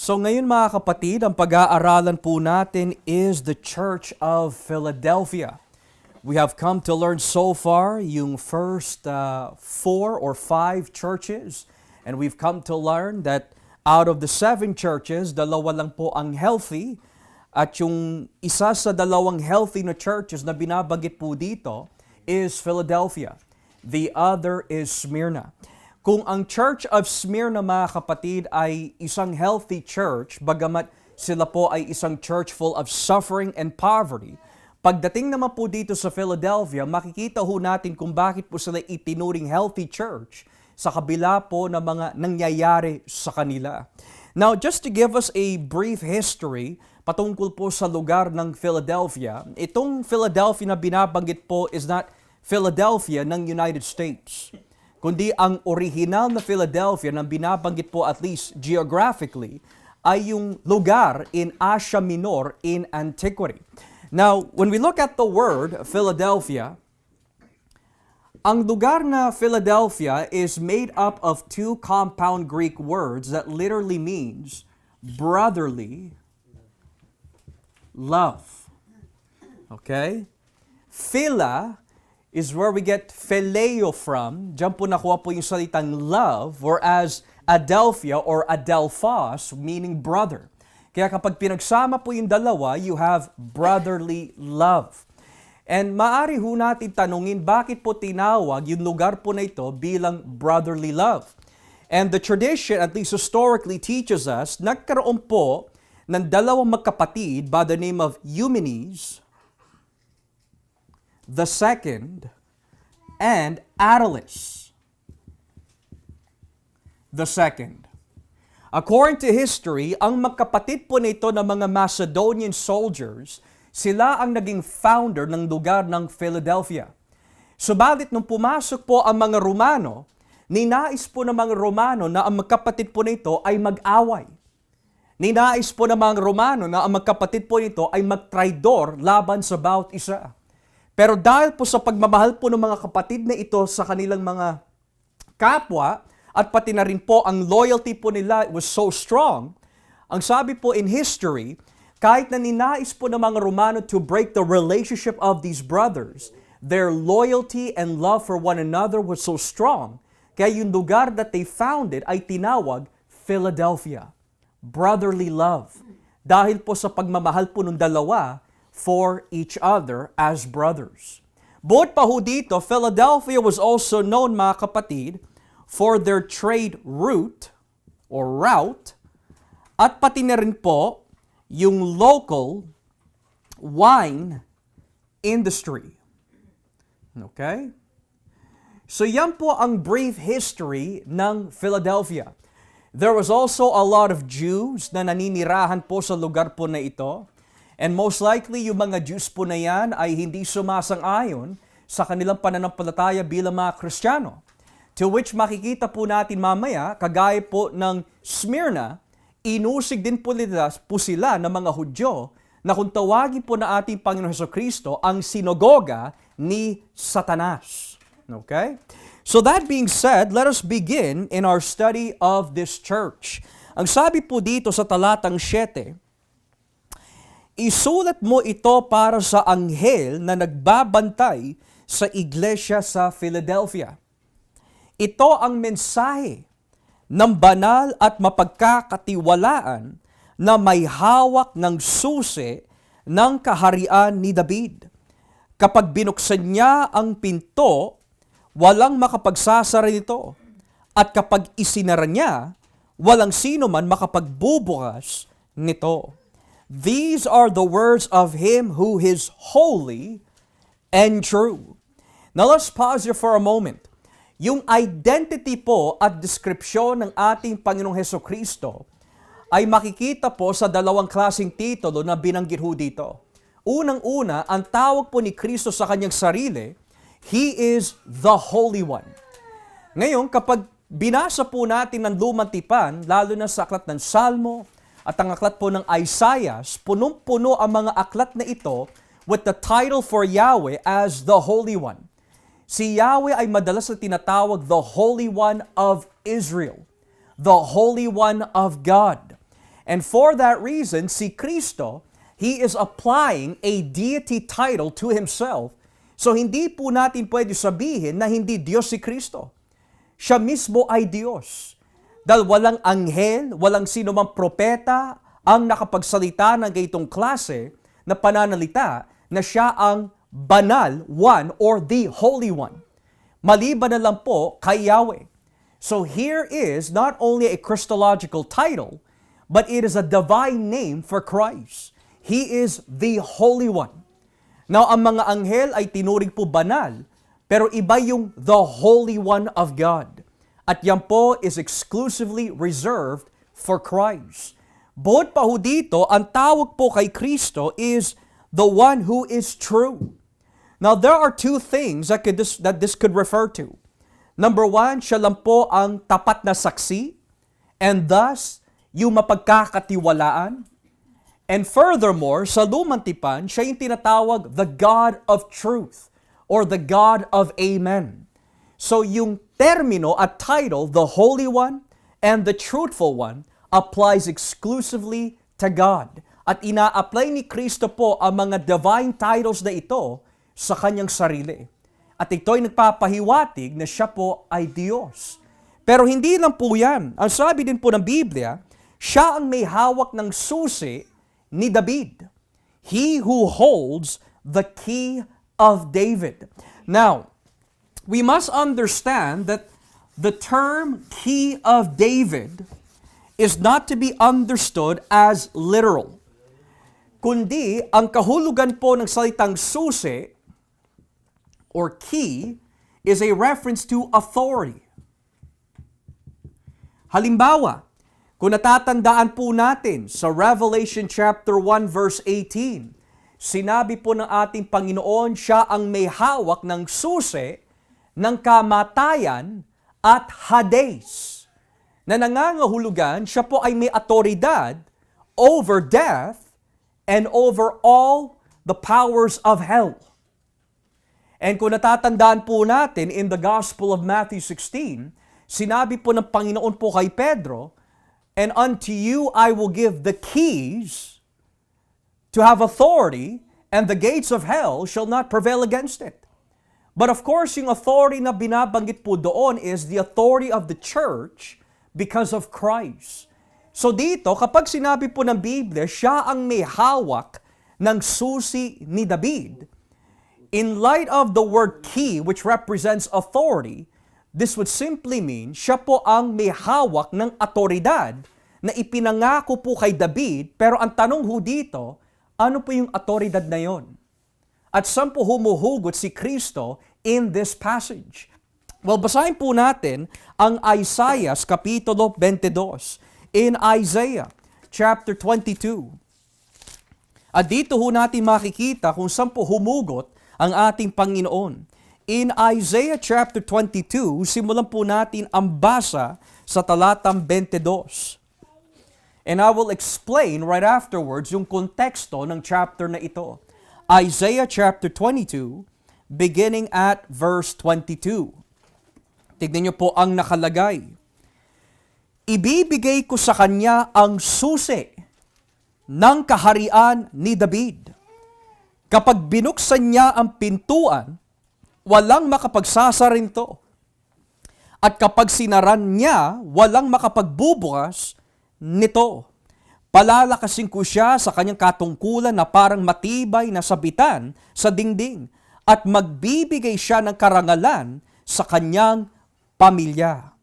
So ngayon mga kapatid, ang pag-aaralan po natin is the Church of Philadelphia. We have come to learn so far yung first 4 or 5 churches. And we've come to learn that out of the 7 churches, 2 lang po ang healthy. At yung isa sa 2 healthy na churches na binabanggit po dito is Philadelphia. The other is Smyrna. Kung ang Church of Smyrna, mga kapatid, ay isang healthy church, bagamat sila po ay isang church full of suffering and poverty, pagdating naman po dito sa Philadelphia, makikita ho natin kung bakit po sila itinuring healthy church sa kabila po ng mga nangyayari sa kanila. Now, just to give us a brief history patungkol po sa lugar ng Philadelphia, itong Philadelphia na binabanggit po is not Philadelphia ng United States, kundi ang original na Philadelphia na binabanggit po at least geographically ay yung lugar in Asia Minor in antiquity. Now, when we look at the word Philadelphia, ang lugar na Philadelphia is made up of 2 compound Greek words that literally means brotherly love. Okay? Phila is where we get phileo from. Diyan po nakuha po yung salitang love, whereas Adelphia or Adelphos, meaning brother. Kaya kapag pinagsama po yung dalawa, you have brotherly love. And maaari ho natin tanungin, bakit po tinawag yung lugar po na ito bilang brotherly love? And the tradition, at least historically, teaches us, nagkaroon po ng 2 magkapatid by the name of Eumenes the second, and Attalus the second. According to history, ang magkapatid po nito ng mga Macedonian soldiers, sila ang naging founder ng lugar ng Philadelphia. Subalit nung pumasok po ang mga Romano, ninais po ng mga Romano na ang magkapatid po nito ay mag-away. Ninais po ng mga Romano na ang magkapatid po nito ay magtraidor laban sa bawat isa. Pero dahil po sa pagmamahal po ng mga kapatid na ito sa kanilang mga kapwa, at pati na rin po ang loyalty po nila was so strong, ang sabi po in history, kahit na ninais po ng mga Romano to break the relationship of these brothers, their loyalty and love for one another was so strong, kaya yung lugar that they founded ay tinawag Philadelphia. Brotherly love. Dahil po sa pagmamahal po ng dalawa, for each other as brothers. Bukod pa ho dito, Philadelphia was also known, mga kapatid, for their trade route or route at pati na rin po yung local wine industry. Okay? So yan po ang brief history ng Philadelphia. There was also a lot of Jews na naninirahan po sa lugar po na ito. And most likely, yung mga Jews po na yan ay hindi sumasang-ayon sa kanilang pananampalataya bilang mga Kristiyano. To which makikita po natin mamaya, kagaya po ng Smyrna, inusig din po sila ng mga Hudyo na kung tawagin po na ating Panginoon Hesukristo ang sinagoga ni Satanas. Okay? So that being said, let us begin in our study of this church. Ang sabi po dito sa talatang 7, isulat mo ito para sa anghel na nagbabantay sa iglesia sa Philadelphia. Ito ang mensahe ng banal at mapagkakatiwalaan na may hawak ng susi ng kaharian ni David. Kapag binuksan niya ang pinto, walang makapagsasara nito. At kapag isinara niya, walang sino man makapagbubukas nito. These are the words of Him who is holy and true. Now let's pause here for a moment. Yung identity po at deskripsyon ng ating Panginoong Hesukristo ay makikita po sa 2 klaseng titulo na binanggit ho dito. Unang-una, ang tawag po ni Kristo sa kanyang sarili, He is the Holy One. Ngayon, kapag binasa po natin ng Lumang Tipan, lalo na sa aklat ng Salmo, at ang aklat po ng Isaiah, punong-puno ang mga aklat na ito with the title for Yahweh as the Holy One. Si Yahweh ay madalas na tinatawag the Holy One of Israel, the Holy One of God. And for that reason, si Kristo, He is applying a deity title to Himself. So hindi po natin pwede sabihin na hindi Diyos si Kristo. Siya mismo ay Diyos. Dahil walang anghel, walang sino mang propeta ang nakapagsalita ng gaytong klase na pananalita na siya ang banal one or the Holy One. Maliban na lang po kay Yahweh. So here is not only a Christological title, but it is a divine name for Christ. He is the Holy One. Now, ang mga anghel ay tinuring po banal, pero iba yung the Holy One of God. At yan po is exclusively reserved for Christ. Bukod pa ho dito, ang tawag po kay Kristo is the one who is true. Now, there are two things that this could refer to. Number one, siya lang po ang tapat na saksi, and thus, yung mapagkakatiwalaan. And furthermore, sa lumang tipan, siya yung tinatawag the God of truth or the God of Amen. So yung termino at title, the Holy One and the Truthful One, applies exclusively to God. At ina-apply ni Kristo po ang mga divine titles na ito sa kanyang sarili. At ito'y nagpapahiwatig na siya po ay Diyos. Pero hindi lang po yan. Ang sabi din po ng Biblia, siya ang may hawak ng susi ni David. He who holds the key of David. Now, we must understand that the term key of David is not to be understood as literal. Kundi, ang kahulugan po ng salitang susi or key is a reference to authority. Halimbawa, kung natatandaan po natin sa Revelation chapter 1 verse 18, sinabi po ng ating Panginoon, siya ang may hawak ng susi ng kamatayan at Hades. Na nangangahulugan, siya po ay may otoridad over death and over all the powers of hell. And kung natatandaan po natin in the Gospel of Matthew 16, sinabi po ng Panginoon po kay Pedro, and unto you I will give the keys to have authority, and the gates of hell shall not prevail against it. But of course, yung authority na binabanggit po doon is the authority of the church because of Christ. So dito, kapag sinabi po ng Biblia, siya ang may hawak ng susi ni David, in light of the word key, which represents authority, this would simply mean, siya po ang may hawak ng otoridad na ipinangako po kay David, pero ang tanong ho dito, ano po yung otoridad na yon? At saan po humuhugot si Kristo in this passage? Well, basahin po natin ang Isaiah Kapitulo 22. In Isaiah chapter 22. At dito ho natin makikita kung saan po humugot ang ating Panginoon. In Isaiah chapter 22, simulan po natin ang basa sa talatang 22. And I will explain right afterwards yung konteksto ng chapter na ito. Isaiah chapter 22, beginning at verse 22. Tignan niyo po ang nakalagay. Ibibigay ko sa kanya ang susi ng kaharian ni David. Kapag binuksan niya ang pintuan, walang makapagsasarinto. At kapag sinaran niya, walang makapagbubukas nito. Palalakasin ko siya sa kanyang katungkulan na parang matibay na sabitan sa dingding, at magbibigay siya ng karangalan sa kanyang pamilya.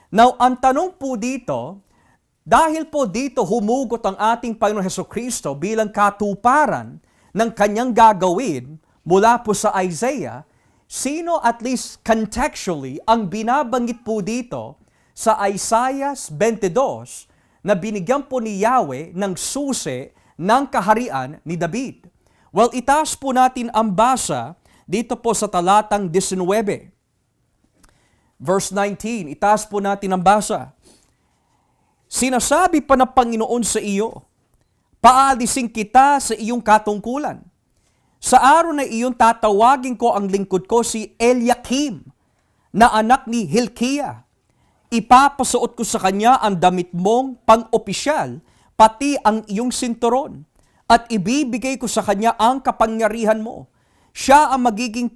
Now, ang tanong po dito, dahil po dito humugot ang ating Panginoon Hesukristo bilang katuparan ng kanyang gagawin mula po sa Isaiah, sino at least contextually ang binabanggit po dito sa Isaiah 22 na binigyan po ni Yahweh ng susi ng kaharian ni David? Well, itaas po natin ang basa dito po sa talatang 19. Verse 19, itaas po natin ang basa. Sinasabi pa ng Panginoon sa iyo, paalisin kita sa iyong katungkulan. Sa araw na iyon tatawagin ko ang lingkod ko si Eliakim, na anak ni Hilkiah. Ipapasuot ko sa kanya ang damit mong pang-opisyal pati ang iyong sinturon, at ibibigay ko sa kanya ang kapangyarihan mo. Siya ang magiging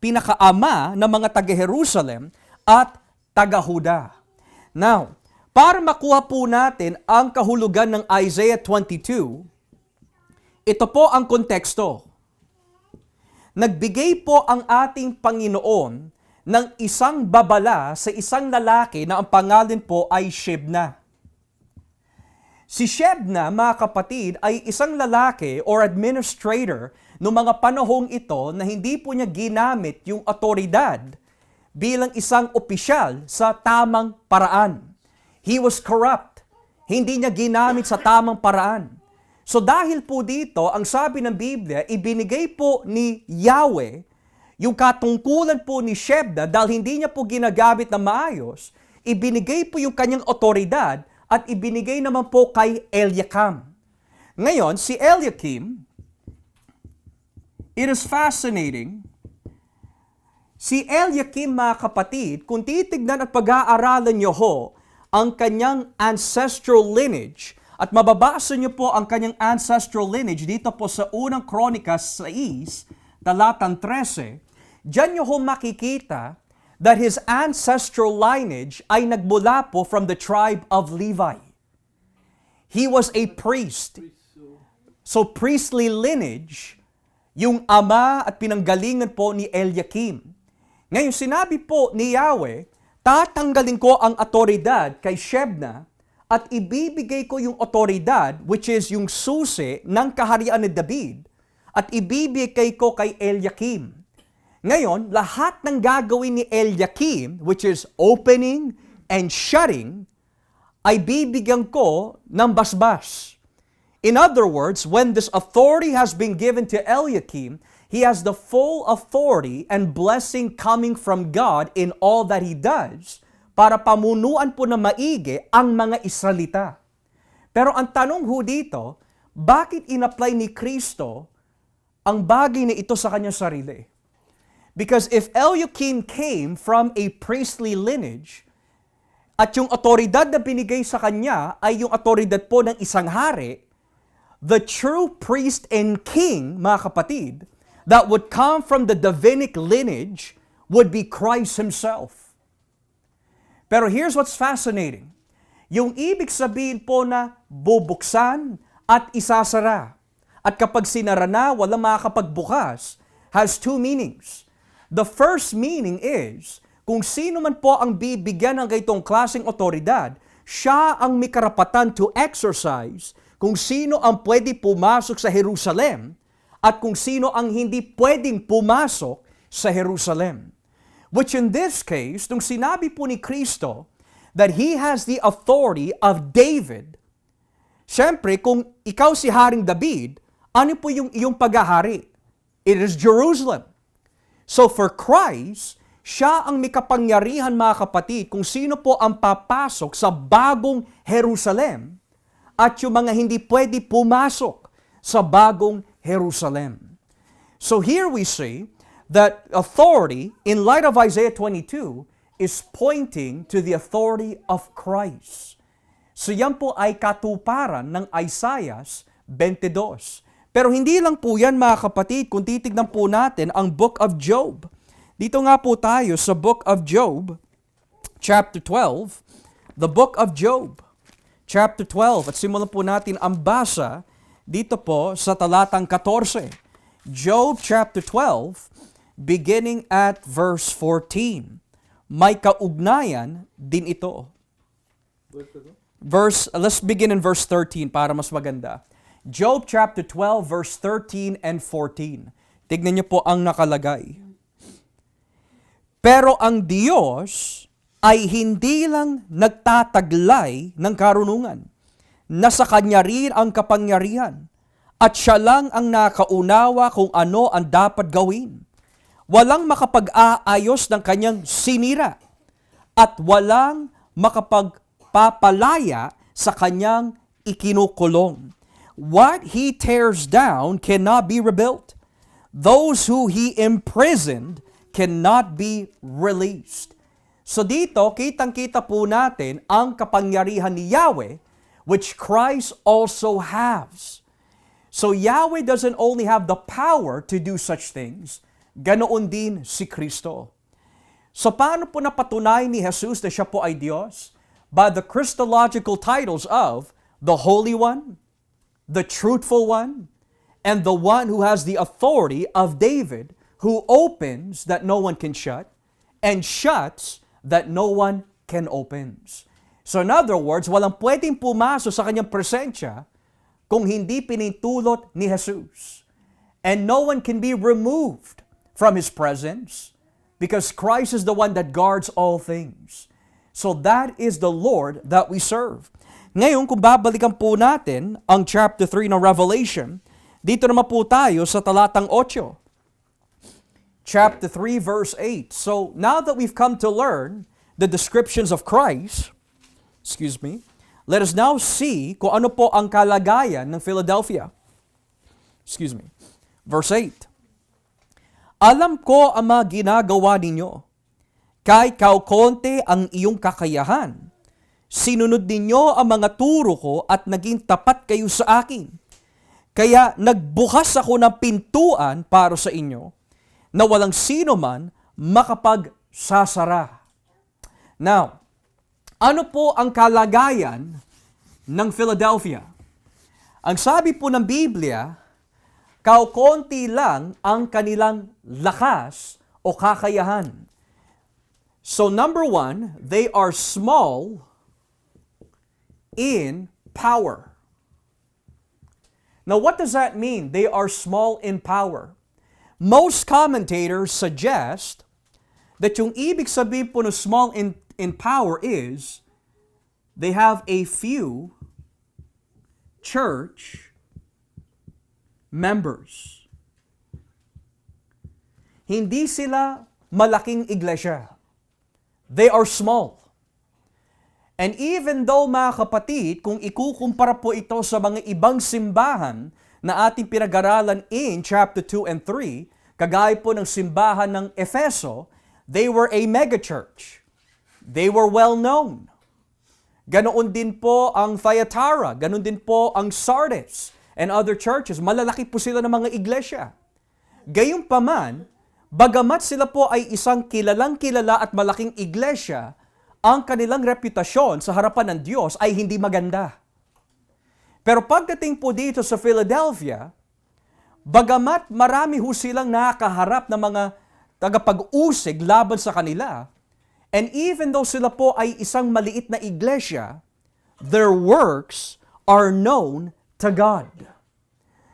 pinakaama ng mga taga-Jerusalem at taga-Huda. Now, para makuha po natin ang kahulugan ng Isaiah 22, ito po ang konteksto. Nagbigay po ang ating Panginoon ng isang babala sa isang lalaki na ang pangalan po ay Shebna. Si Shebna, mga kapatid, ay isang lalaki or administrator noong mga panahong ito na hindi po niya ginamit yung otoridad bilang isang opisyal sa tamang paraan. He was corrupt. Hindi niya ginamit sa tamang paraan. So dahil po dito, ang sabi ng Biblia, ibinigay po ni Yahweh yung katungkulan po ni Shebna dahil hindi niya po ginagamit na maayos, ibinigay po yung kanyang otoridad at ibinigay naman po kay Eliakim. Ngayon, si Eliakim, it is fascinating. Si Eliakim, mga kapatid, kung titignan at pag-aaralan niyo ho ang kanyang ancestral lineage, at mababasa niyo po ang kanyang ancestral lineage dito po sa unang Kronikas 6, talatang 13, diyan niyo ho makikita that his ancestral lineage ay nagmula po from the tribe of Levi. He was a priest. So priestly lineage, yung ama at pinanggalingan po ni Eliakim. Ngayon, sinabi po ni Yahweh, tatanggalin ko ang otoridad kay Shebna at ibibigay ko yung otoridad, which is yung susi ng kaharian ni David, at ibibigay ko kay Eliakim. Ngayon, lahat ng gagawin ni Eliakim, which is opening and shutting, ay bibigyan ko ng basbas. In other words, when this authority has been given to Eliakim, he has the full authority and blessing coming from God in all that he does, para pamunuan po na maigi ang mga Israelita. Pero ang tanong ho dito, bakit in-apply ni Kristo ang bagay na ito sa kanyang sarili? Because if Eliakim came from a priestly lineage, at yung otoridad na binigay sa kanya ay yung otoridad po ng isang hari, the true priest and king, mga kapatid, that would come from the Davidic lineage would be Christ Himself. Pero here's what's fascinating. Yung ibig sabihin po na bubuksan at isasara. At kapag sinara na, walang makakapagbukas, has two meanings. The first meaning is, kung sino man po ang bibigyan ng gaytong klaseng otoridad, siya ang may karapatan to exercise kung sino ang pwede pumasok sa Jerusalem at kung sino ang hindi pwedeng pumasok sa Jerusalem. Which in this case, nung sinabi po ni Kristo that He has the authority of David, syempre, kung ikaw si Haring David, ano po yung iyong paghahari? It is Jerusalem. So for Christ, siya ang may kapangyarihan, mga kapatid, kung sino po ang papasok sa bagong Jerusalem at yung mga hindi pwede pumasok sa bagong Jerusalem. So here we see that authority, in light of Isaiah 22, is pointing to the authority of Christ. So yan po ay katuparan ng Isaiah 22. Pero hindi lang po yan, mga kapatid, kung titignan po natin ang Book of Job. Dito nga po tayo sa Book of Job, chapter 12, the Book of Job, chapter 12. At simulan po natin ang basa dito po sa talatang 14. Job chapter 12, beginning at verse 14. May kaugnayan din ito. Let's begin in verse 13 para mas maganda. Job chapter 12, verse 13 and 14. Tignan niyo po ang nakalagay. Pero ang Diyos ay hindi lang nagtataglay ng karunungan. Nasa Kanya rin ang kapangyarihan. At Siya lang ang nakaunawa kung ano ang dapat gawin. Walang makapag-aayos ng kanyang sinira at walang makapagpapalaya sa kanyang ikinukulong. What He tears down cannot be rebuilt. Those who He imprisoned cannot be released. So dito, kitang-kita po natin ang kapangyarihan ni Yahweh which Christ also has. So Yahweh doesn't only have the power to do such things, ganoon din si Kristo. So paano po napatunayan ni Jesus na siya po ay Diyos? By the Christological titles of the Holy One, the Truthful One, and the One who has the authority of David, who opens that no one can shut, and shuts that no one can open. So in other words, walang pwedeng pumasok sa kanyang presensya kung hindi pinitulot ni Jesus. And no one can be removed from His presence because Christ is the one that guards all things. So that is the Lord that we serve. Ngayon, kung babalikan po natin ang chapter 3 ng Revelation, dito naman po tayo sa talatang 8. Chapter 3, verse 8. So now that we've come to learn the descriptions of Christ, let us now see kung ano po ang kalagayan ng Philadelphia. Verse 8. Alam ko ang mga ginagawa ninyo. Kahit kaukonte ang iyong kakayahan, sinunod ninyo ang mga turo ko at naging tapat kayo sa akin. Kaya nagbukas ako ng pintuan para sa inyo na walang sino man makapagsasara. Now, ano po ang kalagayan ng Philadelphia? Ang sabi po ng Biblia, kaukonti lang ang kanilang lakas o kakayahan. So number 1, they are small in power. Now what does that mean? They are small in power. Most commentators suggest that yung ibig sabihin po ng small in power is they have a few church members. Hindi sila malaking iglesia. They are small. And even though mga kapatid, kung ikukumpara po ito sa mga ibang simbahan na ating pinag-aralan in chapter 2 and 3, kagaya po ng simbahan ng Efeso, they were a megachurch. They were well known. Ganoon din po ang Thyatira, ganoon din po ang Sardis and other churches. Malalaki po sila ng mga iglesia. Gayunpaman, bagamat sila po ay isang kilalang-kilala at malaking iglesia, ang kanilang reputasyon sa harapan ng Diyos ay hindi maganda. Pero pagdating po dito sa Philadelphia, bagamat marami ho silang nakakaharap na mga tagapag-usig laban sa kanila, and even though sila po ay isang maliit na iglesia, their works are known to God.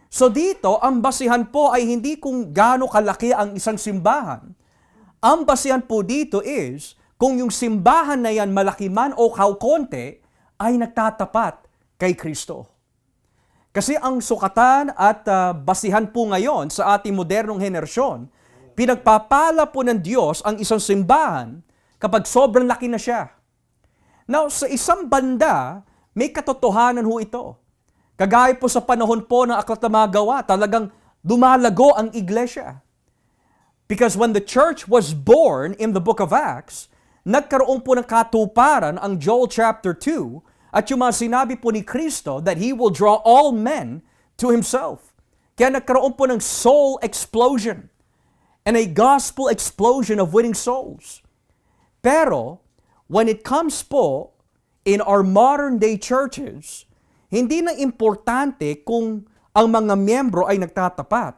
So dito, ang basihan po ay hindi kung gaano kalaki ang isang simbahan. Ang basihan po dito is kung yung simbahan na yan malaki man o kaukonte ay nagtatapat kay Kristo. Kasi ang sukatan at basihan po ngayon sa ating modernong henerasyon, pinagpapala po ng Diyos ang isang simbahan kapag sobrang laki na siya. Now, sa isang banda, may katotohanan ho ito. Kagaya po sa panahon po ng Aklat ng Mga Gawa, talagang dumalago ang iglesia. Because when the church was born in the book of Acts, nagkaroon po ng katuparan ang Joel chapter 2 at yung mga sinabi po ni Kristo that He will draw all men to Himself. Kaya nagkaroon po ng soul explosion and a gospel explosion of winning souls. Pero, when it comes po in our modern day churches, hindi na importante kung ang mga miyembro ay nagtatapat.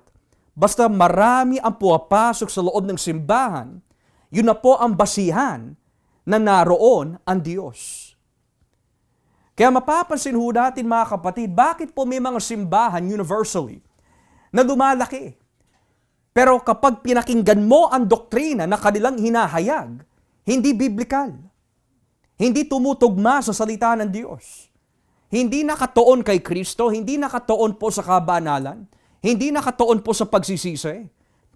Basta marami ang puwapasok sa loob ng simbahan, yun na po ang basihan na naroon ang Diyos. Kaya mapapansin ho natin mga kapatid, bakit po may mga simbahan universally na lumalaki? Pero kapag pinakinggan mo ang doktrina na kanilang hinahayag, hindi biblikal. Hindi tumutugma sa salita ng Diyos. Hindi nakatuon kay Kristo, hindi nakatuon po sa kabanalan, hindi nakatuon po sa pagsisisi,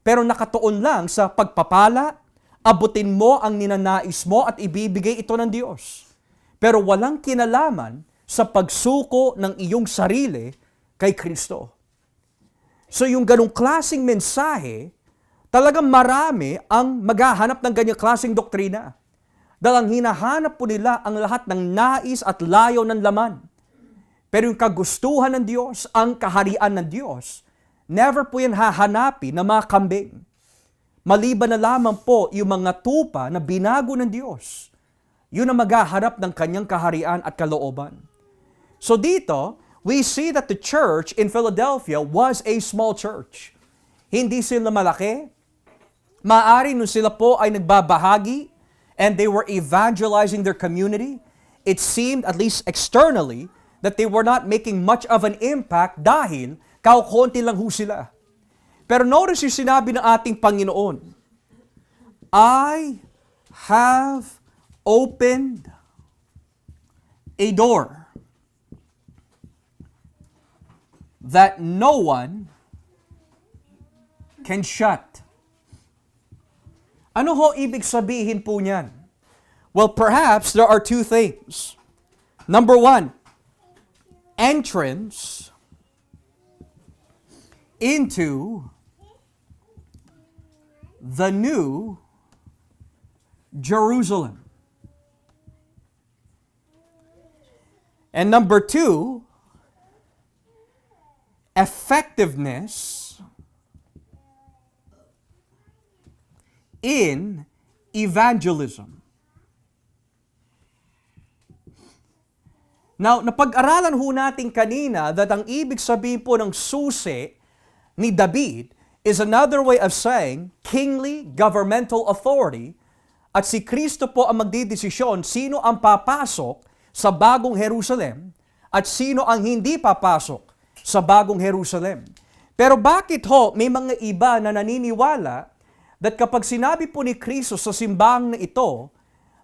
pero nakatuon lang sa pagpapala, abutin mo ang ninanais mo at ibibigay ito ng Diyos. Pero walang kinalaman sa pagsuko ng iyong sarili kay Kristo. So yung ganong klaseng mensahe, talagang marami ang maghahanap ng ganyang klaseng doktrina. Dahil ang hinahanap po nila ang lahat ng nais at layo ng laman. Pero yung kagustuhan ng Diyos, ang kaharian ng Diyos, never po yan hahanapin ng mga kambing. Maliban na lamang po yung mga tupa na binago ng Diyos. Yun ang maghaharap ng kanyang kaharian at kalooban. So dito, we see that the church in Philadelphia was a small church. Hindi sila malaki. Maaari nung sila po ay nagbabahagi and they were evangelizing their community, it seemed, at least externally, that they were not making much of an impact dahil kaukunti lang ho sila. Pero notice yung sinabi ng ating Panginoon, I have opened a door that no one can shut. Ano ho ibig sabihin po niyan? Well, perhaps there are two things. Number one, entrance into the new Jerusalem. And number two, effectiveness in evangelism. Now, napag-aralan ho natin kanina that ang ibig sabihin po ng susi ni David is another way of saying kingly governmental authority, at si Kristo po ang magdidesisyon sino ang papasok sa bagong Jerusalem at sino ang hindi papasok sa bagong Jerusalem. Pero bakit ho may mga iba na naniniwala that kapag sinabi po ni Kristo sa simbahang na ito,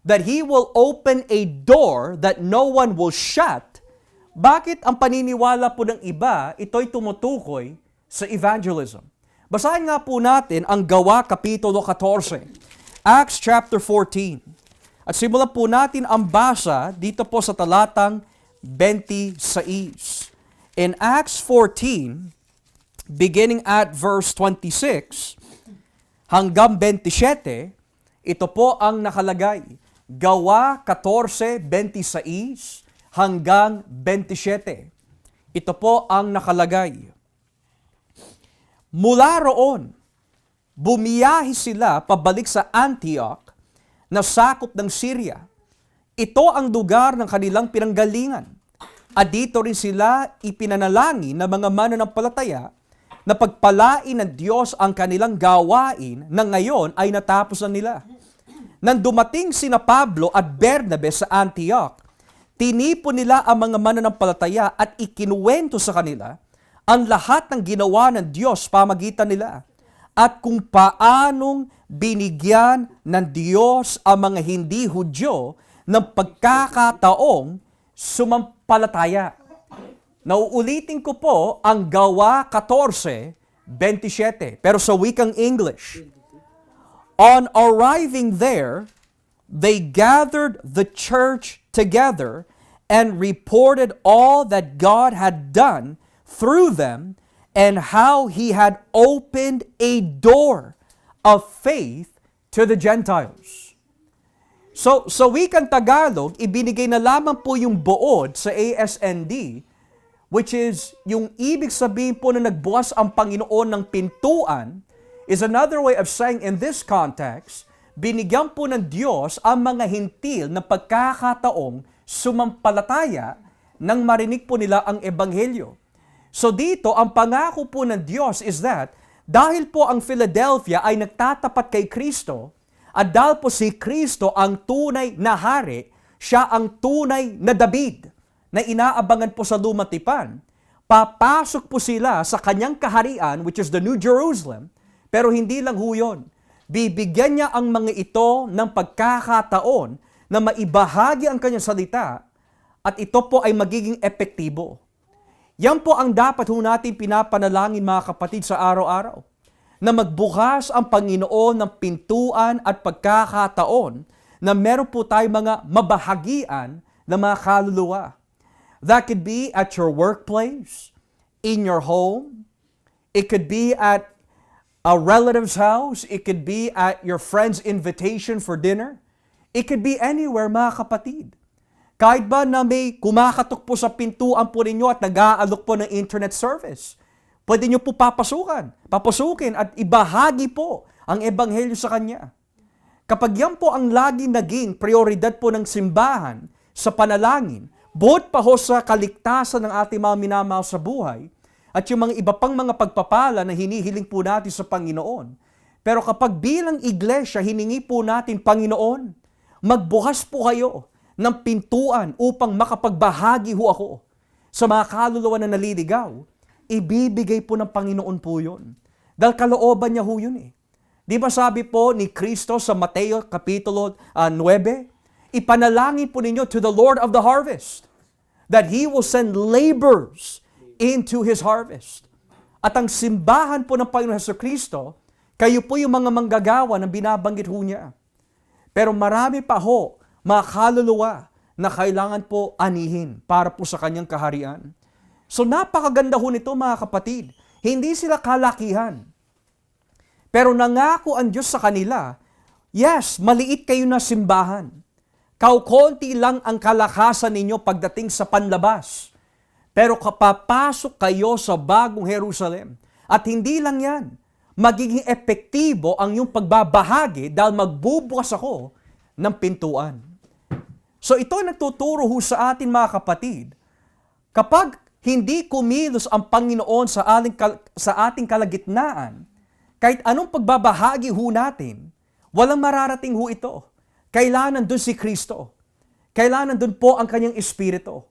that He will open a door that no one will shut, bakit ang paniniwala po ng iba, ito'y tumutukoy sa evangelism? Basahin nga po natin ang Gawa Kapitulo 14, Acts chapter 14. At simulan po natin ang basa dito po sa talatang 26. In Acts 14, beginning at verse 26, hanggang 27, ito po ang nakalagay. Gawa 14:26 hanggang 27. Ito po ang nakalagay. Mula roon, bumiyahe sila pabalik sa Antioch na sakop ng Syria. Ito ang lugar ng kanilang pinanggalingan. At dito rin sila ipinanalangin ng mga mananampalataya na pagpalain ng Diyos ang kanilang gawain na ngayon ay natapos na nila. Nang dumating sina Pablo at Bernabe sa Antioch, tinipon nila ang mga mananampalataya at ikinuwento sa kanila ang lahat ng ginawa ng Diyos pamagitan nila at kung paanong binigyan ng Diyos ang mga hindi Hudyo ng pagkakataong sumampalataya. Nauulitin ko po ang Gawa 14:27, pero sa wikang English. On arriving there, they gathered the church together and reported all that God had done through them and how He had opened a door of faith to the Gentiles. So, sa wikang Tagalog, ibinigay na lamang po yung buod sa ASND, which is yung ibig sabihin po na nagbukas ang Panginoon ng pintuan, is another way of saying in this context, binigyan po ng Diyos ang mga hintil na pagkakataong sumampalataya nang marinig po nila ang Ebanghelyo. So dito, ang pangako po ng Diyos is that dahil po ang Philadelphia ay nagtatapat kay Kristo, at dahil po si Kristo ang tunay na hari, siya ang tunay na David na inaabangan po sa lumatipan, papasok po sila sa kanyang kaharian, which is the New Jerusalem, pero hindi lang ho yun. Bibigyan niya ang mga ito ng pagkakataon na maibahagi ang kanyang salita at ito po ay magiging epektibo. Yan po ang dapat ho natin pinapanalangin mga kapatid sa araw-araw, na magbukas ang Panginoon ng pintuan at pagkakataon na meron po tayo mga mabahagian na mga kaluluwa. That could be at your workplace, in your home, it could be at a relative's house, it could be at your friend's invitation for dinner, it could be anywhere mga kapatid. Kahit ba na may kumakatok po sa pintuan po ninyo at nag-aalok po ng internet service, pwede nyo po papasukin at ibahagi po ang ebanghelyo sa Kanya. Kapag yan po ang lagi naging prioridad po ng simbahan sa panalangin, buot pa ho sa kaligtasan ng ating mga minamahal sa buhay, at yung mga iba pang mga pagpapala na hinihiling po natin sa Panginoon. Pero kapag bilang iglesia, hiningi po natin, Panginoon, magbukas po kayo ng pintuan upang makapagbahagi ho ako sa mga kaluluwa na naliligaw, ibibigay po ng Panginoon po yun. Dahil kalooban niya ho yun eh. Di ba sabi po ni Kristo sa Mateo Kapitulo 9, ipanalangin po ninyo to the Lord of the harvest that He will send laborers into His harvest. At ang simbahan po ng Panginoon Jesucristo, kayo po yung mga manggagawa na binabanggit ho niya. Pero marami pa ho, mga kaluluwa na kailangan po anihin para po sa kanyang kaharian. So napakaganda ho nito mga kapatid. Hindi sila kalakihan. Pero nangako ang Diyos sa kanila, yes, maliit kayo na simbahan. Kaukonti lang ang kalakasan ninyo pagdating sa panlabas. Pero kapapasok kayo sa bagong Jerusalem. At hindi lang yan, magiging epektibo ang iyong pagbabahagi dahil magbubukas ako ng pintuan. So ito nagtuturo ho sa atin mga kapatid, kapag hindi kumilos ang Panginoon sa ating kalagitnaan, kahit anong pagbabahagi ho natin, walang mararating ho ito. Kailangan nandun si Kristo. Kailangan nandun po ang kanyang Espiritu.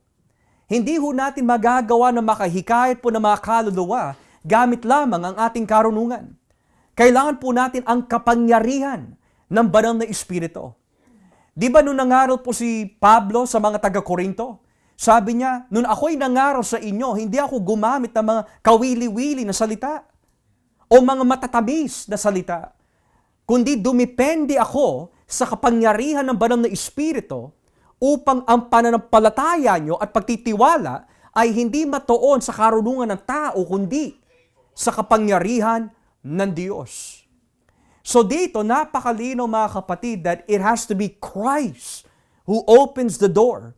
Hindi ho natin magagawa na makahikayat po ng mga kaluluwa gamit lamang ang ating karunungan. Kailangan po natin ang kapangyarihan ng banal na Espiritu. Di ba nung nangaral po si Pablo sa mga taga-Korinto? Sabi niya, nung ako'y nangaral sa inyo, hindi ako gumamit ng mga kawili-wili na salita o mga matatamis na salita, kundi dumipende ako sa kapangyarihan ng banal na Espiritu upang ang pananampalataya nyo at pagtitiwala ay hindi matuon sa karunungan ng tao, kundi sa kapangyarihan ng Diyos. So dito, napakalinaw mga kapatid that it has to be Christ who opens the door.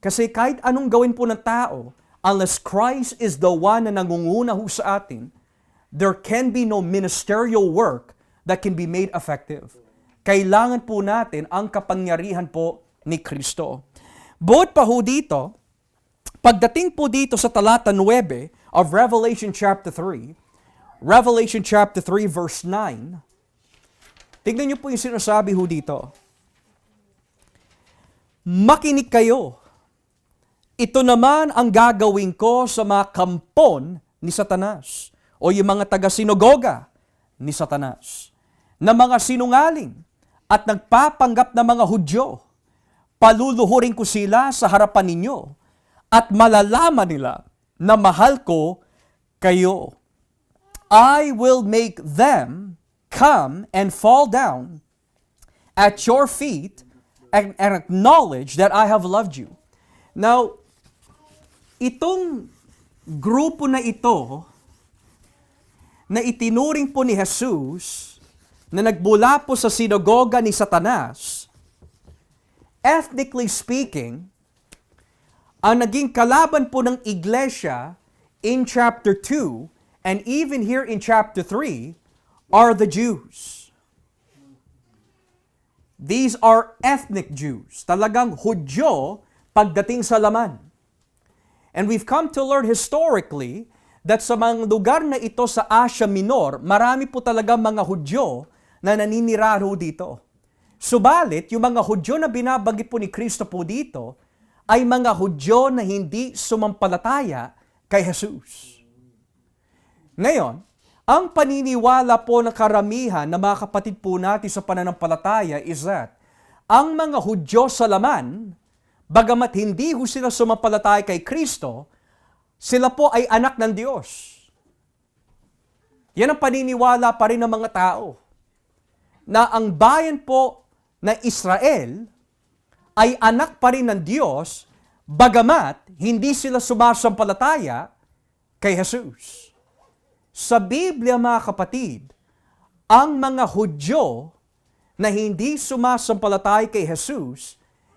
Kasi kahit anong gawin po ng tao, unless Christ is the one na nangunguna ho sa atin, there can be no ministerial work that can be made effective. Kailangan po natin ang kapangyarihan po ni Kristo. Buot pa ho dito, pagdating po dito sa talata 9 of Revelation chapter 3 verse 9, tignan niyo po yung sinasabi ho dito. Makinig kayo. Ito naman ang gagawin ko sa mga kampon ni Satanas o yung mga taga-sinagoga ni Satanas, na mga sinungaling at nagpapanggap na mga Hudyo. Paluluhurin ko sila sa harapan ninyo at malalaman nila na mahal ko kayo. I will make them come and fall down at your feet and acknowledge that I have loved you. Now, itong grupo na ito na itinuring po ni Jesus na nagbula po sa sinagoga ni Satanas, ethnically speaking, ang naging kalaban po ng iglesia in chapter 2 and even here in chapter 3 are the Jews. These are ethnic Jews. Talagang Hudyo pagdating sa laman. And we've come to learn historically that sa mga lugar na ito sa Asia Minor, marami po talaga mga Hudyo na naninirahan dito. Subalit, yung mga Hudyo na binabanggit po ni Kristo po dito ay mga Hudyo na hindi sumampalataya kay Jesus. Ngayon, ang paniniwala po ng karamihan na mga kapatid po natin sa pananampalataya is that ang mga Hudyo sa laman, bagamat hindi ho sila sumampalataya kay Kristo, sila po ay anak ng Diyos. Yan ang paniniwala pa rin ng mga tao. Na ang bayan po na Israel ay anak pa rin ng Diyos, bagamat hindi sila sumasampalataya kay Jesus. Sa Biblia mga kapatid, ang mga Hudyo na hindi sumasampalataya kay Jesus,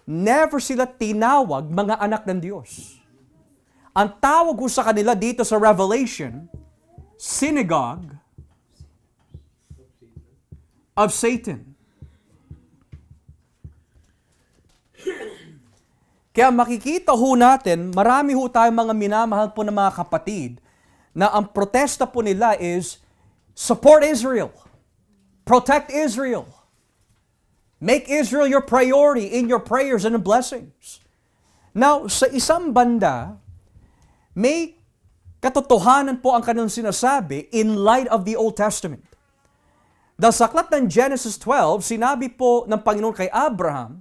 never sila tinawag mga anak ng Diyos. Ang tawag ko sa kanila dito sa Revelation, synagogue of Satan. Kaya makikita ho natin, marami ho tayong mga minamahal po ng mga kapatid na ang protesta po nila is support Israel, protect Israel, make Israel your priority in your prayers and blessings. Now, sa isang banda, may katotohanan po ang kanilang sinasabi in light of the Old Testament. Dahil sa aklat ng Genesis 12, sinabi po ng Panginoon kay Abraham,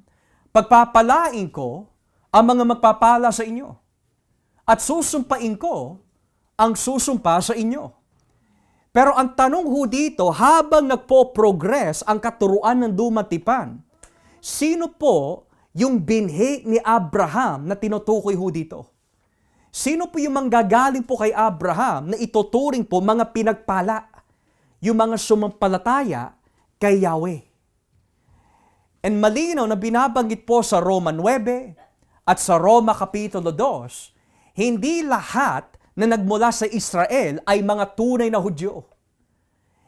pagpapalain ko ang mga magpapala sa inyo at susumpain ko ang susumpa sa inyo. Pero ang tanong ho dito, habang nagpo-progress ang katuruan ng dumatipan, sino po yung binhi ni Abraham na tinutukoy ho dito? Sino po yung manggagaling po kay Abraham na ituturing po mga pinagpala, yung mga sumampalataya kay Yahweh? And malinaw na binabanggit po sa Roma 9 at sa Roma Kapitulo 2, hindi lahat na nagmula sa Israel ay mga tunay na Hudyo.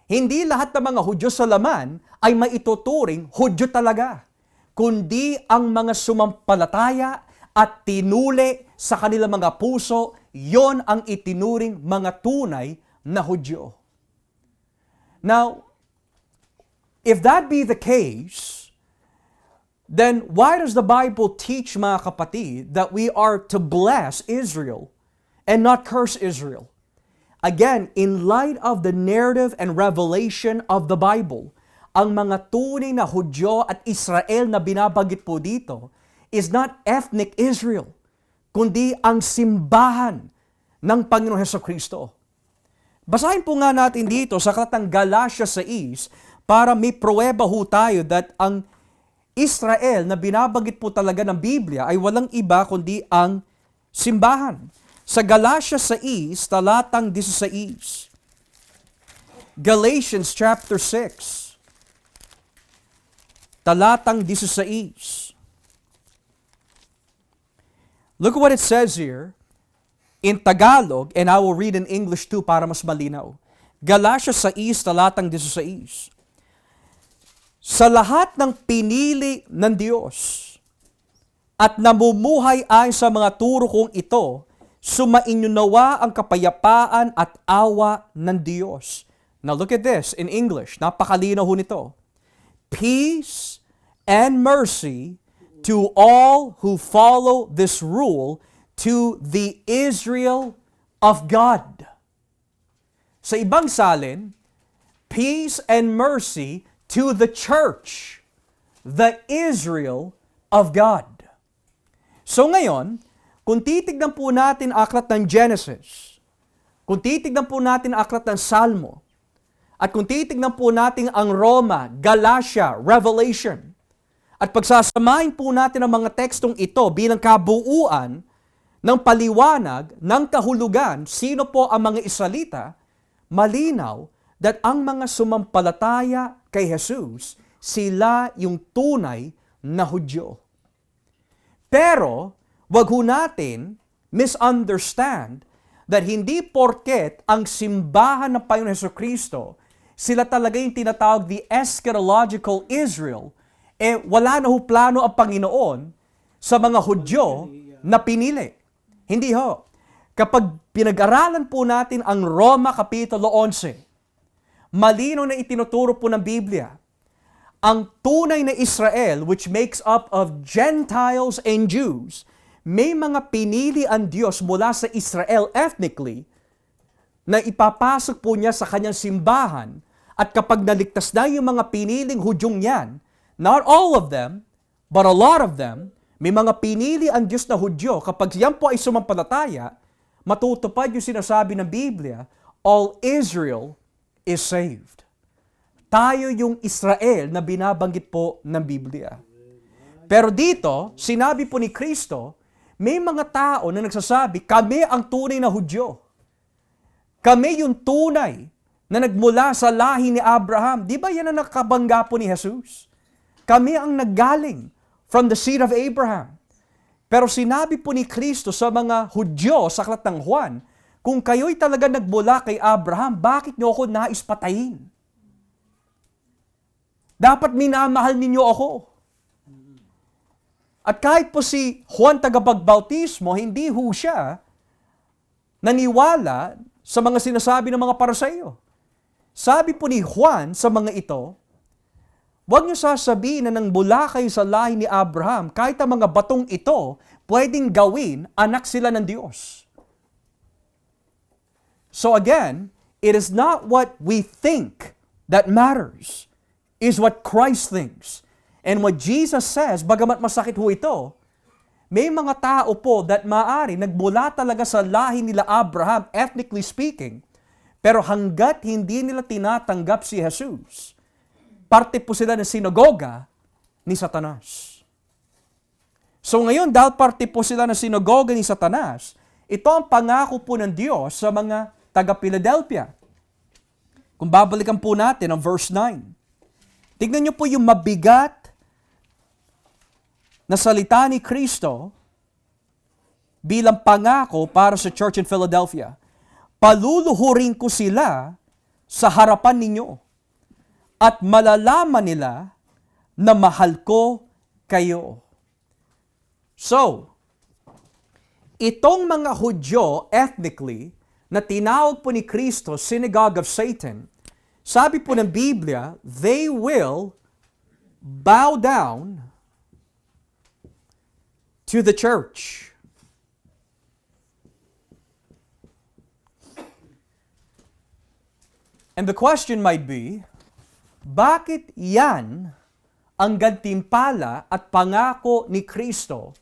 Hindi lahat ng mga Hudyo sa laman ay maituturing Hudyo talaga, kundi ang mga sumampalataya at tinuli sa kanilang mga puso, yon ang itinuring mga tunay na Hudyo. Now, if that be the case, then why does the Bible teach, mga kapatid, that we are to bless Israel and not curse Israel? Again, in light of the narrative and revelation of the Bible, ang mga tunay na Hudyo at Israel na binabanggit po dito is not ethnic Israel, kundi ang simbahan ng Panginoon Hesukristo. Basahin po nga natin dito sa aklat ng Galatia 6 para may pruweba ho tayo that ang Israel na binabanggit po talaga ng Biblia ay walang iba kundi ang simbahan. Sa Galatia 6, talatang 16. Galatians chapter 6, talatang 16. Look what it says here in Tagalog, and I will read in English too para mas malinaw. Galatia 6, talatang 16. Sa lahat ng pinili ng Diyos at namumuhay ayon sa mga turo kong ito, sumainyo nawa ang kapayapaan at awa ng Diyos. Now look at this in English. Napakalinaw ho nito. Peace and mercy to all who follow this rule, to the Israel of God. Sa ibang salin, peace and mercy to the church, the Israel of God. So ngayon, kung titignan po natin aklat ng Genesis, kung titignan po natin aklat ng Salmo, at kung titignan po natin ang Roma, Galatia, Revelation, at pagsasamahin po natin ang mga tekstong ito bilang kabuuan ng paliwanag ng kahulugan, sino po ang mga Israelita, malinaw that ang mga sumampalataya kay Jesus, sila yung tunay na Hudyo. Pero, wag ho natin misunderstand that hindi porket ang simbahan ng Panginoon Hesukristo, sila talaga yung tinatawag the eschatological Israel, wala na ho plano ang Panginoon sa mga Hudyo na pinili. Hindi ho. Kapag pinag-aralan po natin ang Roma Kapitulo 11, malinaw na itinuturo po ng Biblia, ang tunay na Israel, which makes up of Gentiles and Jews, may mga pinili ang Diyos mula sa Israel ethnically na ipapasok po niya sa kanyang simbahan, at kapag naligtas na yung mga piniling Hudyong yan, not all of them, but a lot of them, may mga pinili ang Diyos na Hudyo, kapag yan po ay sumampalataya, matutupad yung sinasabi ng Biblia, all Israel is saved. Tayo yung Israel na binabanggit po ng Biblia. Pero dito, sinabi po ni Kristo, may mga tao na nagsasabi, kami ang tunay na Hudyo. Kami yung tunay na nagmula sa lahi ni Abraham. Di ba yan ang nakabangga po ni Jesus? Kami ang naggaling from the seed of Abraham. Pero sinabi po ni Kristo sa mga Hudyo sa Aklat ng Juan, kung kayo'y talaga nagmula kay Abraham, bakit niyo ako nais patayin? Dapat minamahal ninyo ako. At kahit po si Juan Tagapagbautismo, hindi ho siya naniwala sa mga sinasabi ng mga Pariseo. Sabi po ni Juan sa mga ito, huwag niyo sasabihin na nang mula kayo sa lahi ni Abraham, kahit ang mga batong ito, pwedeng gawin, anak sila ng Diyos. So again, it is not what we think that matters, is what Christ thinks. And what Jesus says, bagamat masakit ho ito, may mga tao po that maari nagmula talaga sa lahi nila Abraham, ethnically speaking, pero hanggat hindi nila tinatanggap si Jesus, parte po sila ng sinagoga ni Satanas. So ngayon, dahil parte po sila ng sinagoga ni Satanas, ito ang pangako po ng Diyos sa mga taga-Philadelphia. Kung babalikan po natin ang verse 9, tignan niyo po yung mabigat na salita ni Kristo bilang pangako para sa church in Philadelphia. Paluluhurin ko sila sa harapan ninyo at malalaman nila na mahal ko kayo. So, itong mga Hudyo ethnically na tinawag po ni Kristo synagogue of Satan, sabi po ng Biblia, they will bow down to the church. And the question might be, bakit yan ang gantimpala at pangako ni Kristo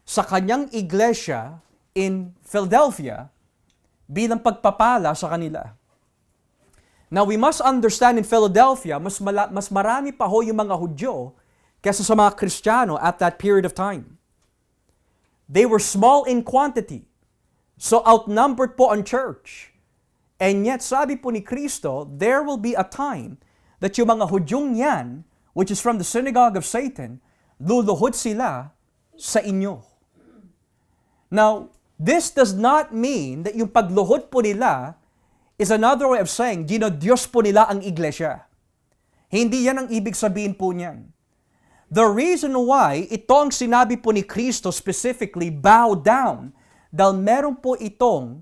sa kanyang iglesia in Philadelphia bilang pagpapala sa kanila? Now, we must understand in Philadelphia, mas marami pa ho yung mga Hudyo kaysa sa mga Kristiyano at that period of time. They were small in quantity, so outnumbered po ang church. And yet, sabi po ni Kristo, there will be a time that yung mga Hudyong yan, which is from the synagogue of Satan, luluhod sila sa inyo. Now, this does not mean that yung pagluhod po nila is another way of saying, Diyos po nila ang iglesia. Hindi yan ang ibig sabihin po niyan. The reason why ito ang sinabi po ni Kristo specifically, bow down, dahil meron po itong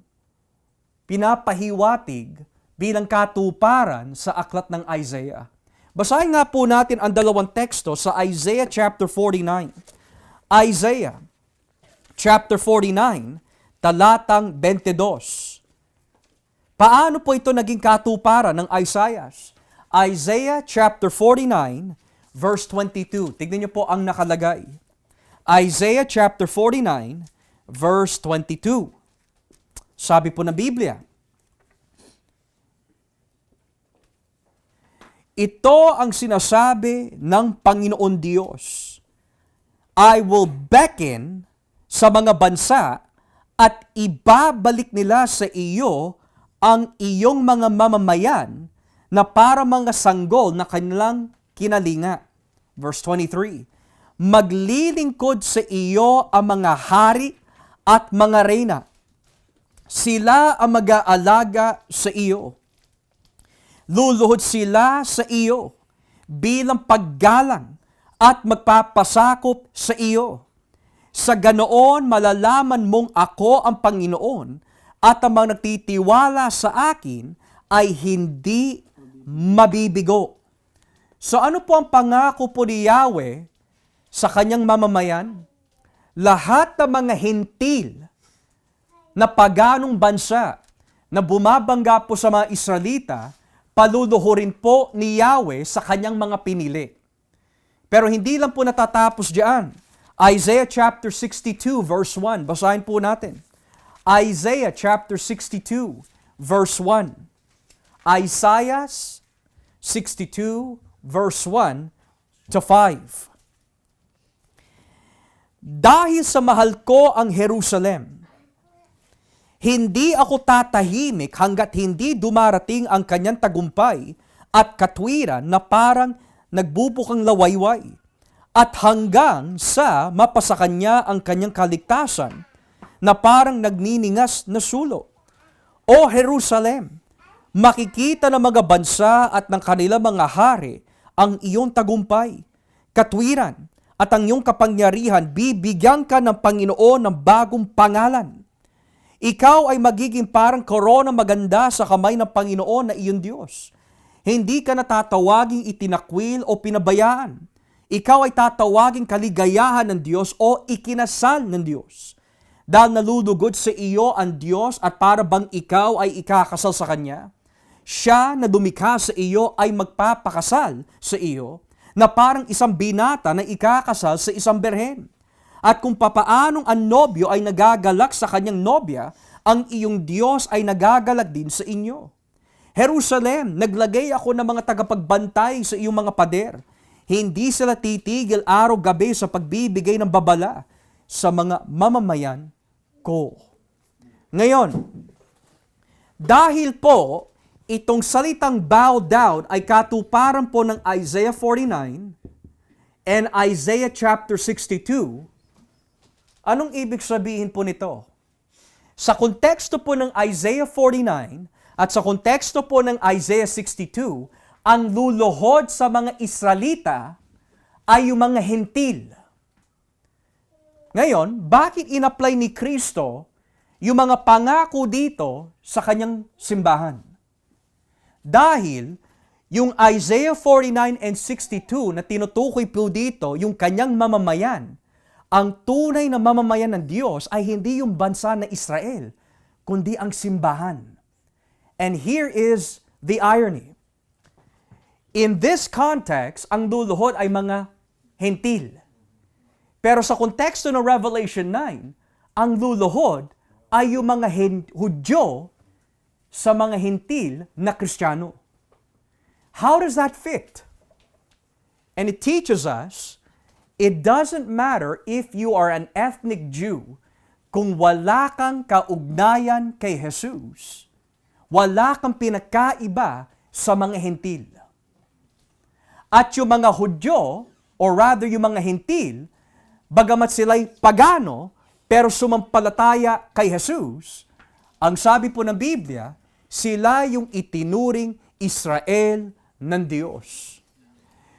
pinapahiwatig bilang katuparan sa aklat ng Isaiah. Basahin nga po natin ang dalawang teksto sa Isaiah chapter 49. Isaiah chapter 49, talatang 22. Paano po ito naging katuparan ng Isaiah? Isaiah chapter 49, verse 22. Tignan niyo po ang nakalagay. Isaiah chapter 49, verse 22. Sabi po ng Biblia, ito ang sinasabi ng Panginoon Diyos. I will beckon sa mga bansa at ibabalik nila sa iyo ang iyong mga mamamayan na para mga sanggol na kanilang kinalinga. Verse 23, maglilingkod sa iyo ang mga hari at mga reyna. Sila ang mag-aalaga sa iyo. Luluhod sila sa iyo bilang paggalang at magpapasakop sa iyo. Sa ganoon, malalaman mong ako ang Panginoon at ang mga nagtitiwala sa akin ay hindi mabibigo. So ano po ang pangako po ni Yahweh sa kanyang mamamayan? Lahat ng mga hintil na paganong bansa na bumabangga po sa mga Israelita, paluluhurin po ni Yahweh sa kanyang mga pinili. Pero hindi lang po natatapos diyan. Isaiah chapter 62 verse 1. Basahin po natin. Isaiah chapter 62 verse 1. Isaiah 62 verse 1 to 5. Dahil sa mahal ko ang Jerusalem, hindi ako tatahimik hanggat hindi dumarating ang kanyang tagumpay at katwiran na parang nagbubukang lawayway. at hanggang sa mapasakan niya ang kanyang kaligtasan na parang nagniningas na sulo. O Jerusalem, makikita ng mga bansa at ng kanilang mga hari ang iyong tagumpay, katwiran, at ang iyong kapangyarihan. Bibigyan ka ng Panginoon ng bagong pangalan. Ikaw ay magiging parang korona maganda sa kamay ng Panginoon na iyong Diyos. Hindi ka na tatawaging itinakwil o pinabayaan. Ikaw ay tatawaging kaligayahan ng Diyos o ikinasal ng Diyos. Dahil nalulugod sa iyo ang Diyos at para bang ikaw ay ikakasal sa Kanya, siya na dumikha sa iyo ay magpapakasal sa iyo na parang isang binata na ikakasal sa isang berhen. At kung papaanong ang nobyo ay nagagalak sa kanyang nobya, ang iyong Diyos ay nagagalak din sa inyo. Jerusalem, naglagay ako ng mga tagapagbantay sa iyong mga pader. Hindi sila titigil araw-gabi sa pagbibigay ng babala sa mga mamamayan ko. Ngayon, dahil po itong salitang bow down ay katuparan po ng Isaiah 49 and Isaiah chapter 62, anong ibig sabihin po nito? Sa konteksto po ng Isaiah 49 at sa konteksto po ng Isaiah 62, ang luluhod sa mga Israelita ay yung mga hentil. Ngayon, bakit in-apply ni Kristo yung mga pangako dito sa kanyang simbahan? Dahil yung Isaiah 49 and 62 na tinutukoy po dito, yung kanyang mamamayan, ang tunay na mamamayan ng Diyos ay hindi yung bansa na Israel, kundi ang simbahan. And here is the irony. In this context, ang luluhod ay mga hentil. Pero sa konteksto ng Revelation 9, ang luluhod ay yung mga Hudyo sa mga hentil na Kristiyano. How does that fit? And it teaches us, it doesn't matter if you are an ethnic Jew, kung wala kang kaugnayan kay Jesus, wala kang pinakaiba sa mga hentil. At yung mga Hudyo, or rather yung mga hentil, bagamat sila'y pagano, pero sumampalataya kay Jesus, ang sabi po ng Biblia, sila yung itinuring Israel ng Diyos.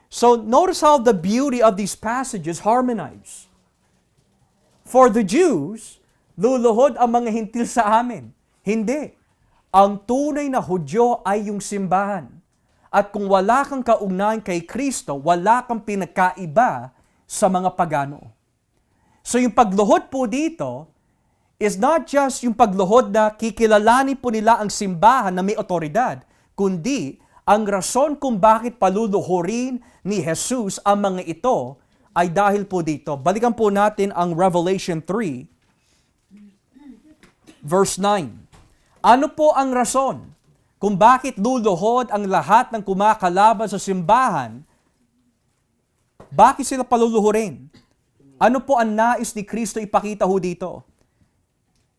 So notice how the beauty of these passages harmonize. For the Jews, luluhod ang mga hentil sa amin. Hindi. Ang tunay na Hudyo ay yung simbahan. At kung wala kang kaugnayan kay Kristo, wala kang pinagkaiba sa mga pagano. So yung pagluhod po dito is not just yung pagluhod na kikilalanin po nila ang simbahan na may otoridad, kundi ang rason kung bakit paluluhurin ni Jesus ang mga ito ay dahil po dito. Balikan po natin ang Revelation 3, verse 9. Ano po ang rason kung bakit luluhod ang lahat ng kumakalaban sa simbahan? Bakit sila paluluhurin? Ano po ang nais ni Kristo ipakita ho dito?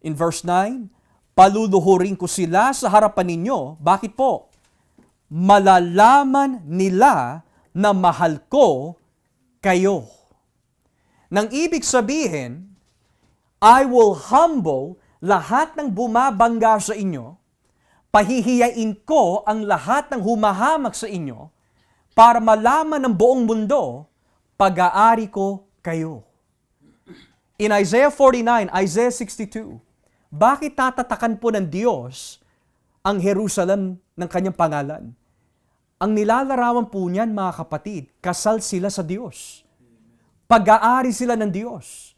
In verse 9, paluluhurin ko sila sa harapan ninyo. Bakit po? Malalaman nila na mahal ko kayo. Nang ibig sabihin, I will humble lahat ng bumabangga sa inyo, pahihiyain ko ang lahat ng humahamak sa inyo, para malaman ng buong mundo, pag-aari ko kayo. In Isaiah 49, Isaiah 62, bakit tatatakan po ng Diyos ang Jerusalem ng kanyang pangalan? Ang nilalarawan po niyan, mga kapatid, kasal sila sa Diyos. Pag-aari sila ng Diyos.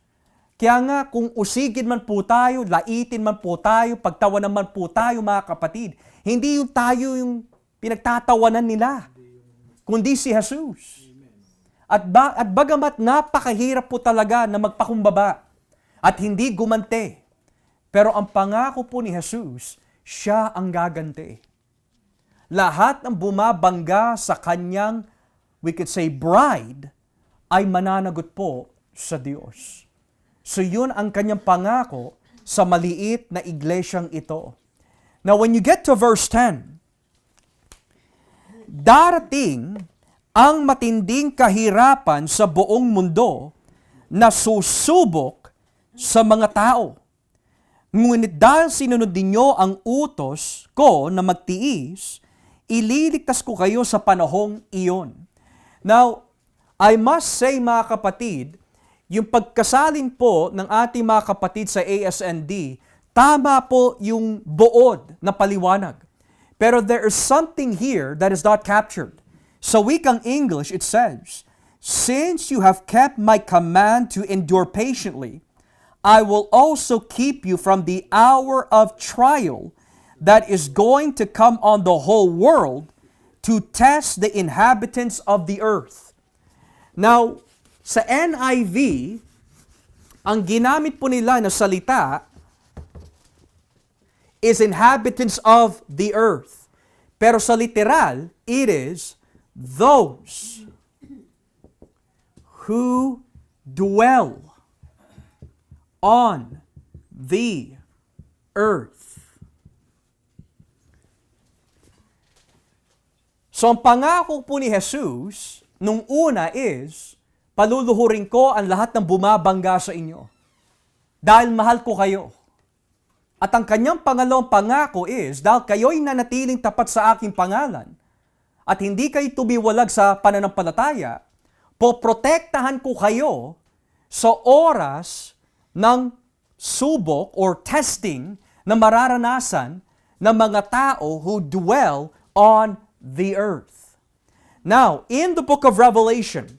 Kaya nga, kung usigin man po tayo, laitin man po tayo, pagtawanan man po tayo, mga kapatid, hindi yung tayo yung pinagtatawanan nila, kundi si Jesus. At bagamat napakahirap po talaga na magpakumbaba at hindi gumante, pero ang pangako po ni Jesus, siya ang gaganti. Lahat ng bumabangga sa kanyang, we could say, bride, ay mananagot po sa Diyos. So yun ang kanyang pangako sa maliit na iglesyang ito. Now when you get to verse 10, darating ang matinding kahirapan sa buong mundo na susubok sa mga tao. Ngunit dahil sinunod ninyo ang utos ko na magtiis, ililigtas ko kayo sa panahong iyon. Now, I must say mga kapatid, yung pagkasalin po ng ating mga kapatid sa ASND, tama po yung buod na paliwanag. Pero there is something here that is not captured. Sa wikang English, it says, "Since you have kept my command to endure patiently, I will also keep you from the hour of trial that is going to come on the whole world to test the inhabitants of the earth." Now, sa NIV, ang ginamit po nila na salita is inhabitants of the earth. Pero sa literal, it is those who dwell on the earth. So ang pangako po ni Jesus nung una is, paluluhurin ko ang lahat ng bumabangga sa inyo dahil mahal ko kayo. At ang kanyang pangalawang pangako is, dahil kayo'y nanatiling tapat sa aking pangalan at hindi kayo tumiwalag sa pananampalataya, poprotektahan ko kayo sa oras ng subok or testing na mararanasan ng mga tao who dwell on the earth. Now, in the book of Revelation,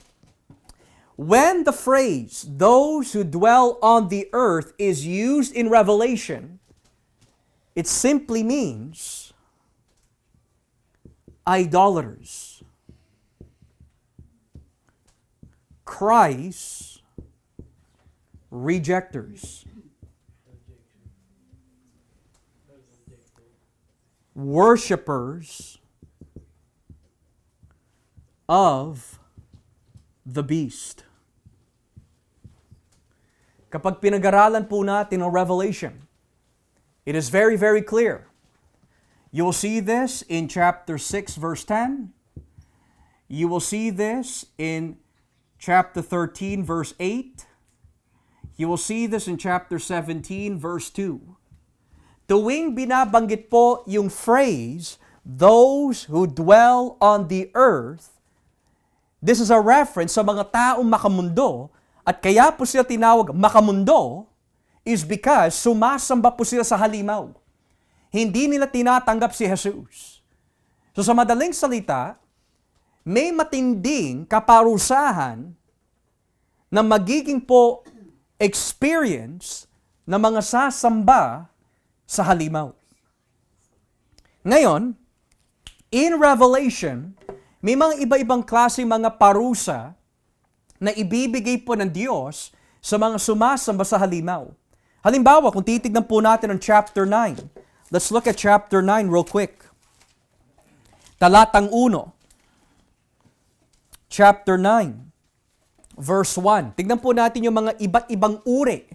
when the phrase, "those who dwell on the earth," is used in Revelation, it simply means idolaters, Christ rejectors, worshipers of the beast. Kapag pinag-aralan po natin ang Revelation, it is very, very clear. You will see this in chapter 6, verse 10. You will see this in chapter 13, verse 8. You will see this in chapter 17, verse 2. Tuwing binabanggit po yung phrase, "those who dwell on the earth," this is a reference sa mga taong makamundo, at kaya po sila tinawag makamundo is because sumasamba po sila sa halimaw. Hindi nila tinatanggap si Jesus. So sa madaling salita, may matinding kaparusahan na magiging po experience ng mga sasamba sa halimaw. Ngayon, in Revelation, may mga iba-ibang klase mga parusa na ibibigay po ng Diyos sa mga sumasamba sa halimaw. Halimbawa, kung titignan po natin ang chapter 9, let's look at chapter 9 real quick. Talatang 1. Chapter 9, verse 1. Tignan po natin yung mga iba't ibang uri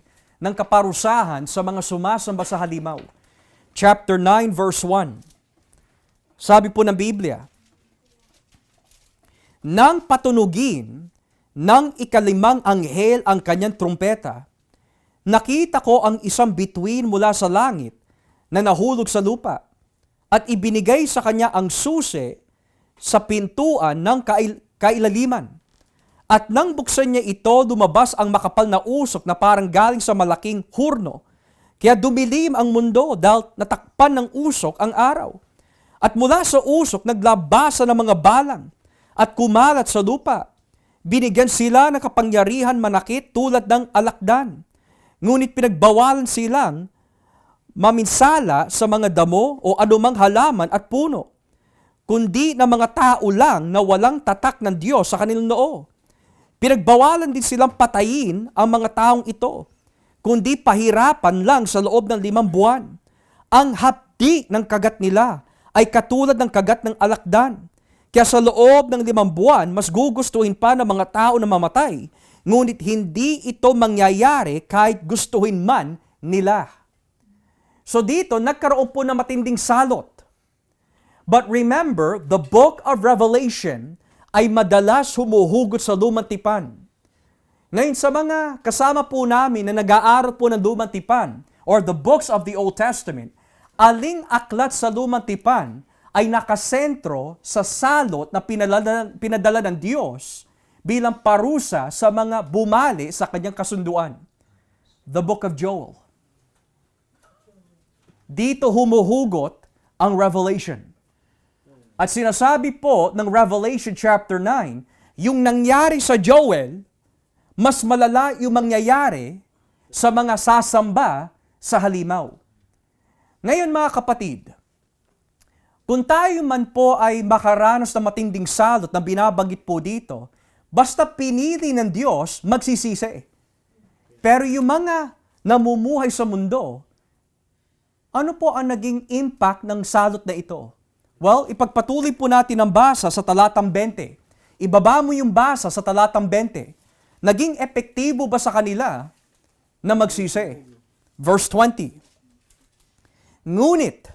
ng kaparusahan sa mga sumasamba sa halimaw. Chapter 9, verse 1. Sabi po ng Biblia, "Nang patunugin ng ikalimang anghel ang kanyang trumpeta, nakita ko ang isang bituin mula sa langit na nahulog sa lupa at ibinigay sa kanya ang susi sa pintuan ng kailaliman. At nang buksan niya ito, lumabas ang makapal na usok na parang galing sa malaking hurno. Kaya dumilim ang mundo dahil natakpan ng usok ang araw. At mula sa usok, naglabasan ng mga balang at kumalat sa lupa. Binigyan sila ng kapangyarihan manakit tulad ng alakdan. Ngunit pinagbawalan silang maminsala sa mga damo o anumang halaman at puno, kundi na mga tao lang na walang tatak ng Diyos sa kanilang noo. Pinagbawalan din silang patayin ang mga taong ito, kundi pahirapan lang sa loob ng 5 buwan. Ang hapdi ng kagat nila ay katulad ng kagat ng alakdan. Kaya sa loob ng 5 buwan, mas gugustuhin pa ng mga tao na mamatay, ngunit hindi ito mangyayari kahit gustuhin man nila." So dito, nagkaroon po ng matinding salot. But remember, the book of Revelation ay madalas humuhugot sa lumang tipan. Ngayon sa mga kasama po namin na nag-aaral po ng lumang tipan or the books of the Old Testament, aling aklat sa lumang tipan ay nakasentro sa salot na pinadala ng Diyos bilang parusa sa mga bumali sa kanyang kasunduan. The book of Joel. Dito humuhugot ang Revelation. At sinasabi po ng Revelation chapter 9, yung nangyari sa Joel, mas malala yung mangyayari sa mga sasamba sa halimaw. Ngayon mga kapatid, kung tayo man po ay makaranas ng matinding salot na binabanggit po dito, basta pinili ng Diyos, magsisisi. Pero yung mga namumuhay sa mundo, ano po ang naging impact ng salot na ito? Well, ipagpatuloy po natin ang basa sa talatang 20. Ibaba mo yung basa sa talatang 20. Naging epektibo ba sa kanila na magsisi? Verse 20. Ngunit,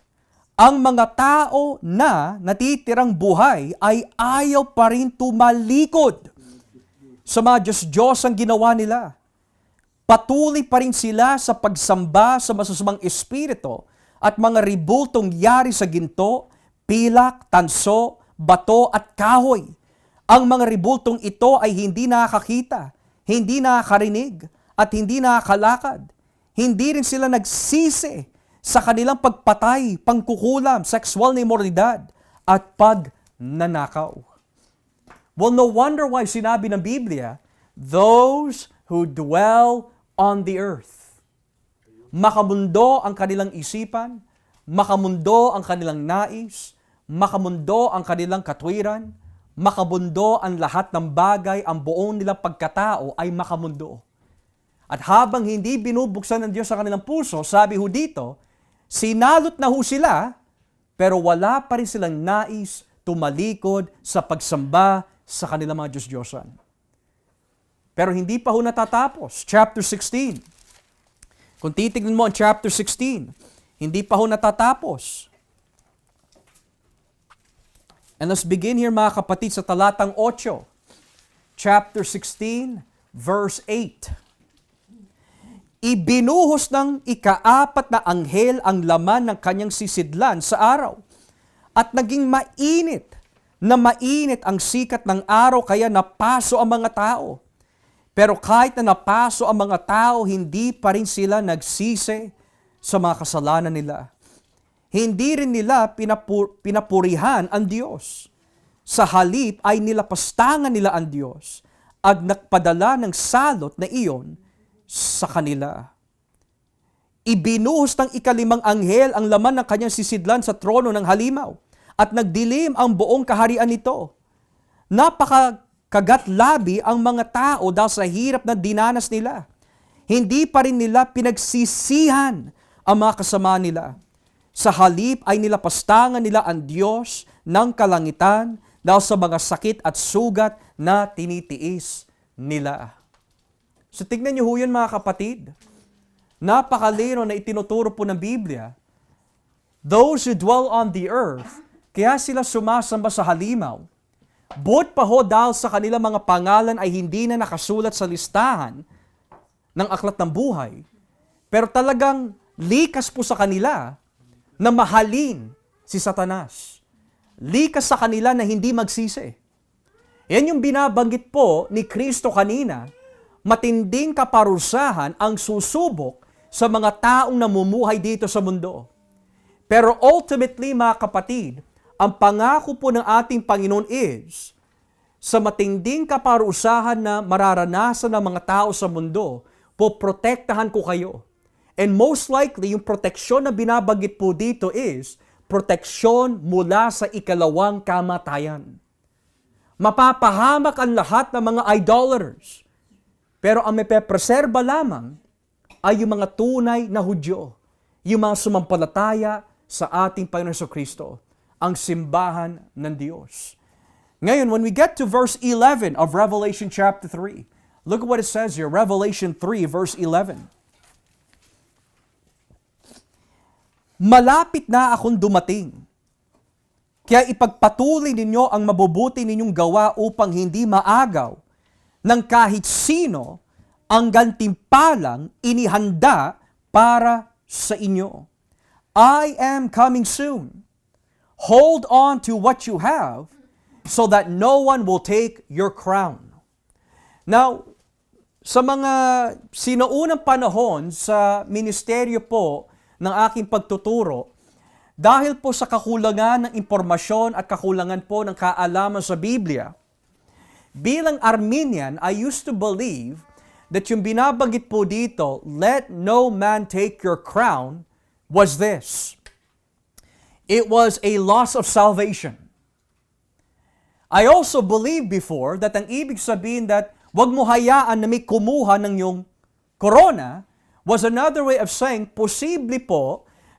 ang mga tao na natitirang buhay ay ayaw pa rin tumalikod sa mga Diyos-Diyos ang ginawa nila. Patuloy pa rin sila sa pagsamba sa masasamang espiritu at mga ribultong yari sa ginto, pilak, tanso, bato at kahoy. Ang mga ribultong ito ay hindi nakakakita, hindi nakakarinig, at hindi nakakalakad. Hindi rin sila nagsisi sa kanilang pagpatay, pangkukulam, sexual na imoralidad, at pagnanakaw. Well, no wonder why sinabi ng Biblia, those who dwell on the earth. Makamundo ang kanilang isipan, makamundo ang kanilang nais, makamundo ang kanilang katwiran, makamundo ang lahat ng bagay, ang buong nilang pagkatao ay makamundo. At habang hindi binubuksan ng Diyos sa kanilang puso, sabi ho dito, sinalot na ho sila, pero wala pa rin silang nais tumalikod sa pagsamba sa kanilang mga Diyos-Diyosan. Pero hindi pa ho natatapos. Chapter 16. Kung titignan mo ang chapter 16, hindi pa ho natatapos. And let's begin here mga kapatid sa talatang 8. Chapter 16, verse 8. Ibinuhos ng ika-4 na anghel ang laman ng kanyang sisidlan sa araw. At naging mainit ang sikat ng araw kaya napaso ang mga tao. Pero kahit na napaso ang mga tao, hindi pa rin sila nagsisi sa mga kasalanan nila. Hindi rin nila pinapurihan ang Diyos. Sa halip ay nilapastangan nila ang Diyos at nagpadala ng salot na iyon sa kanila. Ibinuhos ng ika-5 anghel ang laman ng kanyang sisidlan sa trono ng halimaw at nagdilim ang buong kaharian nito. Napakagatlabi ang mga tao dahil sa hirap na dinanas nila. Hindi pa rin nila pinagsisihan ang mga kasama nila. Sa halip ay nilapastangan nila ang Diyos ng kalangitan dahil sa mga sakit at sugat na tinitiis nila. So tignan niyo ho yun mga kapatid. Napakalino na itinuturo po ng Biblia. Those who dwell on the earth, kaya sila sumasamba sa halimaw. Buot pa ho dahil sa kanilang mga pangalan ay hindi na nakasulat sa listahan ng aklat ng buhay. Pero talagang likas po sa kanila na mahalin si Satanas. Likas sa kanila na hindi magsisi. Yan yung binabanggit po ni Kristo kanina. Matinding kaparusahan ang susubok sa mga taong namumuhay dito sa mundo. Pero ultimately, mga kapatid, ang pangako po ng ating Panginoon is, sa matinding kaparusahan na mararanasan ng mga tao sa mundo, poprotektahan ko kayo. And most likely, yung proteksyon na binabanggit po dito is, proteksyon mula sa ikalawang kamatayan. Mapapahamak ang lahat ng mga idolaters. Pero ang may preserba lamang ay yung mga tunay na Hudyo, yung mga sumampalataya sa ating Panginoon Kristo, ang simbahan ng Diyos. Ngayon, when we get to verse 11 of Revelation chapter 3, look at what it says here, Revelation 3 verse 11. Malapit na akong dumating. Kaya ipagpatuloy ninyo ang mabubuti ninyong gawa upang hindi maagaw ng kahit sino ang gantimpalang inihanda para sa inyo. I am coming soon. Hold on to what you have so that no one will take your crown. Now, sa mga sinaunang panahon sa ministeryo po ng aking pagtuturo, dahil po sa kakulangan ng impormasyon at kakulangan po ng kaalaman sa Biblia, bilang Arminian, I used to believe that yung binabanggit po dito, let no man take your crown, was this. It was a loss of salvation. I also believed before that ang ibig sabihin that wag mo hayaan na may kumuha ng yung corona was another way of saying, posible po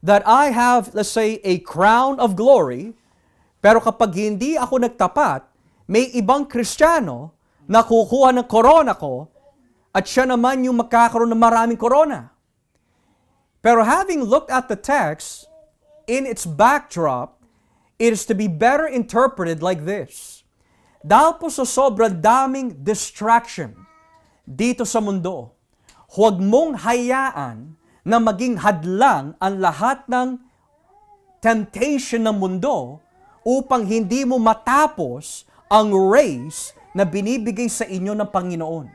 that I have, let's say, a crown of glory, pero kapag hindi ako nagtapat, may ibang Kristiyano na kukuha ng corona ko at siya naman yung magkakaroon ng maraming corona. Pero having looked at the text, in its backdrop, it is to be better interpreted like this. Dahil po sa sobrang daming distraction dito sa mundo, huwag mong hayaan na maging hadlang ang lahat ng temptation ng mundo upang hindi mo matapos ang race na binibigay sa inyo ng Panginoon.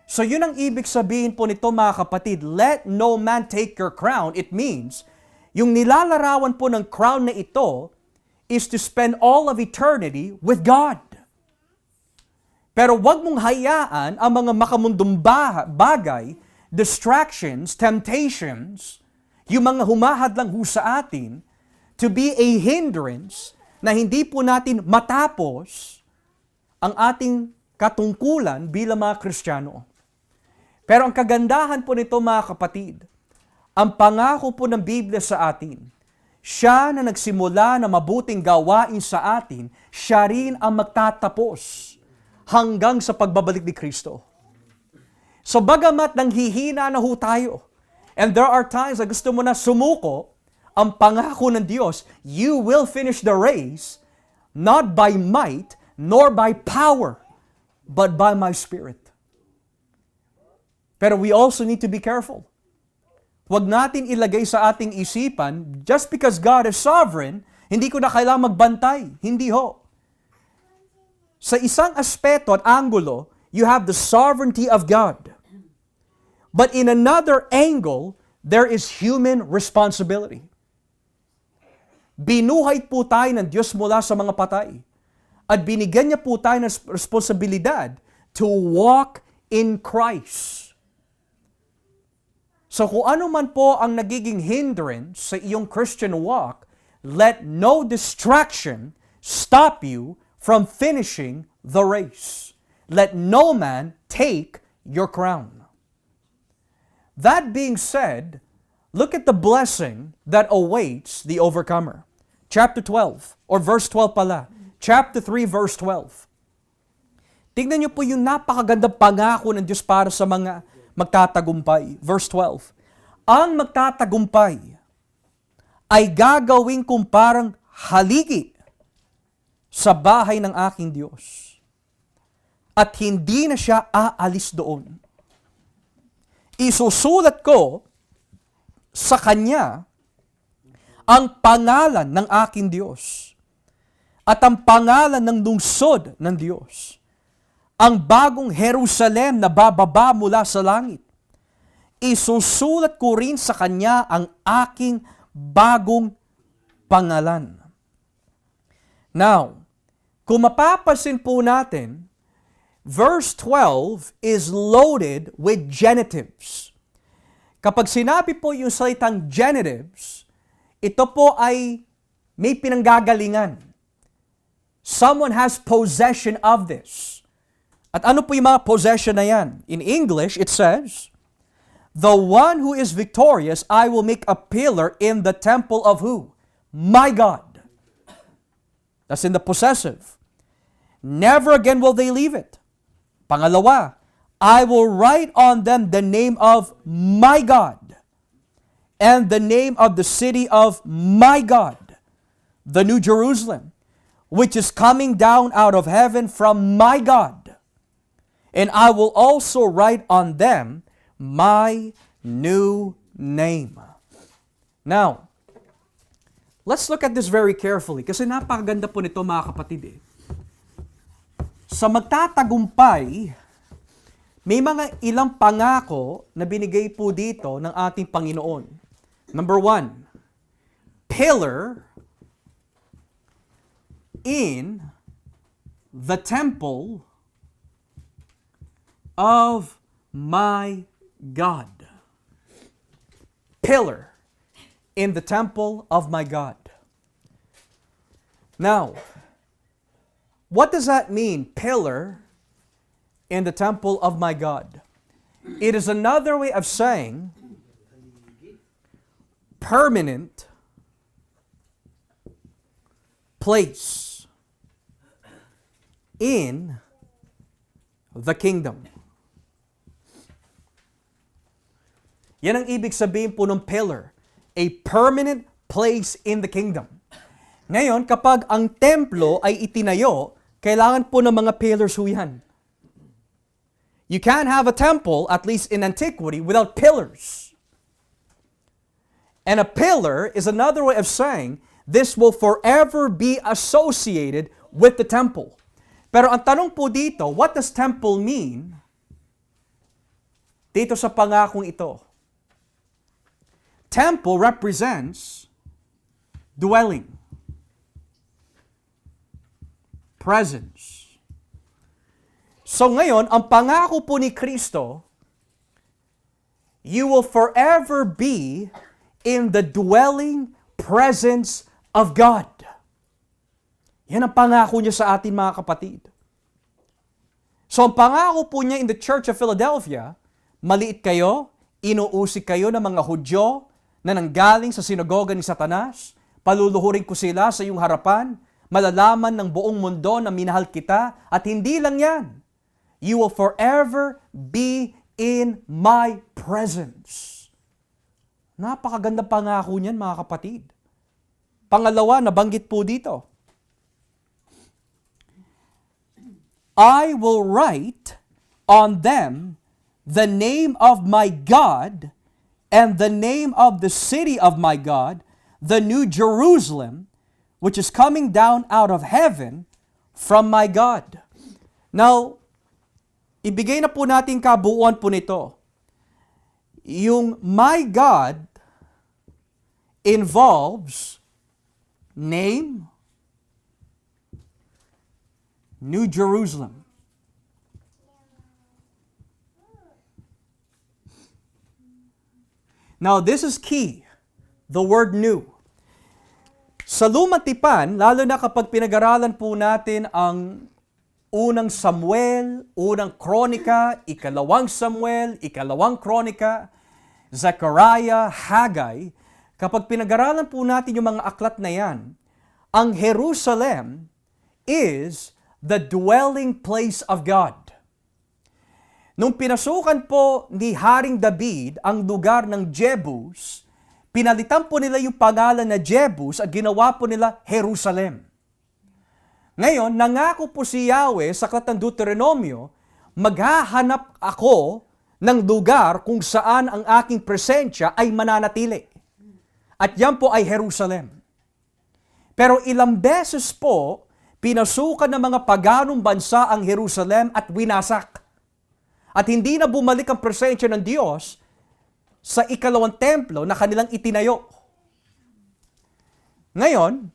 So yun ang ibig sabihin po nito mga kapatid, let no man take your crown. It means, yung nilalarawan po ng crown na ito is to spend all of eternity with God. Pero wag mong hayaan ang mga makamundong bagay, distractions, temptations, yung mga humahad lang ho sa atin, to be a hindrance na hindi po natin matapos ang ating katungkulan bilang mga Kristiyano. Pero ang kagandahan po nito mga kapatid, ang pangako po ng Biblia sa atin, siya na nagsimula na mabuting gawain sa atin, siya rin ang magtatapos hanggang sa pagbabalik ni Kristo. So bagamat nanghihina na ho tayo, and there are times na gusto mo na sumuko, ang pangako ng Diyos, you will finish the race, not by might, nor by power, but by my Spirit. Pero we also need to be careful. Huwag natin ilagay sa ating isipan, just because God is sovereign, hindi ko na kailangang magbantay. Hindi ho. Sa isang aspeto at anggulo, you have the sovereignty of God. But in another angle, there is human responsibility. Binuhay po tayo ng Diyos mula sa mga patay. At binigyan niya po tayo ng responsibilidad to walk in Christ. So kung ano man po ang nagiging hindrance sa iyong Christian walk, let no distraction stop you from finishing the race. Let no man take your crown. That being said, look at the blessing that awaits the overcomer. Chapter 12, or verse 12 pala. Chapter 3, verse 12. Tingnan niyo po yung napakagandang pangako ng Diyos para sa mga magtatagumpay. Verse 12. Ang magtatagumpay ay gagawin kong parang haligi sa bahay ng aking Diyos. At hindi na siya aalis doon. Isusulat ko sa Kanya ang pangalan ng aking Diyos at ang pangalan ng lungsod ng Diyos. Ang bagong Jerusalem na bababa mula sa langit. Isusulat ko rin sa Kanya ang aking bagong pangalan. Now, kung mapapansin po natin, verse 12 is loaded with genitives. Kapag sinabi po yung salitang genitives, ito po ay may pinanggagalingan. Someone has possession of this. At ano po yung mga possession na yan? In English, it says, the one who is victorious, I will make a pillar in the temple of who? My God. That's in the possessive. Never again will they leave it. Pangalawa, I will write on them the name of my God and the name of the city of my God, the New Jerusalem, which is coming down out of heaven from my God. And I will also write on them my new name. Now, let's look at this very carefully kasi napakaganda po nito mga kapatid. Sa magtatagumpay, may mga ilang pangako na binigay po dito ng ating Panginoon. Number 1, pillar in the temple of my God. Pillar in the temple of my God. Now, what does that mean, pillar in the temple of my God? It is another way of saying permanent place in the kingdom. Yan ang ibig sabihin po ng pillar, a permanent place in the kingdom. Ngayon, kapag ang templo ay itinayo, kailangan po ng mga pillars ho yan. You can't have a temple, at least in antiquity, without pillars. And a pillar is another way of saying this will forever be associated with the temple. Pero ang tanong po dito, what does temple mean dito sa pangakong ito? Temple represents dwelling, presence. So ngayon, ang pangako po ni Kristo, you will forever be in the dwelling presence of God. Yan ang pangako niya sa atin mga kapatid. So ang pangako po niya in the Church of Philadelphia, maliit kayo, inuusig kayo ng mga Hudyo na nanggaling sa sinagoga ni Satanas, paluluhurin ko sila sa iyong harapan, malalaman ng buong mundo na minahal kita, at hindi lang yan. You will forever be in my presence. Napakaganda pangako niyan mga kapatid. Pangalawa, nabanggit po dito. I will write on them the name of my God and the name of the city of my God, the New Jerusalem, which is coming down out of heaven from my God. Now, ibigay na po natin kabuuan po nito. Yung my God involves name, New Jerusalem. Now, this is key. The word new. Sa Lumang Tipan, lalo na kapag pinag-aralan po natin ang unang Samuel, unang Kronika, ikalawang Samuel, ikalawang Kronika, Zechariah, Haggai, kapag pinag-aralan po natin yung mga aklat na yan, ang Jerusalem is the dwelling place of God. Nung pinasukan po ni Haring David ang lugar ng Jebus, pinalitan po nila yung pangalan na Jebus at ginawa po nila Jerusalem. Ngayon, nangako po si Yahweh sa aklat ng Deuteronomio, maghahanap ako ng lugar kung saan ang aking presensya ay mananatili. At yan po ay Jerusalem. Pero ilang beses po, pinasukan ng mga paganong bansa ang Jerusalem at winasak. At hindi na bumalik ang presensya ng Diyos sa ikalawang templo na kanilang itinayo. Ngayon,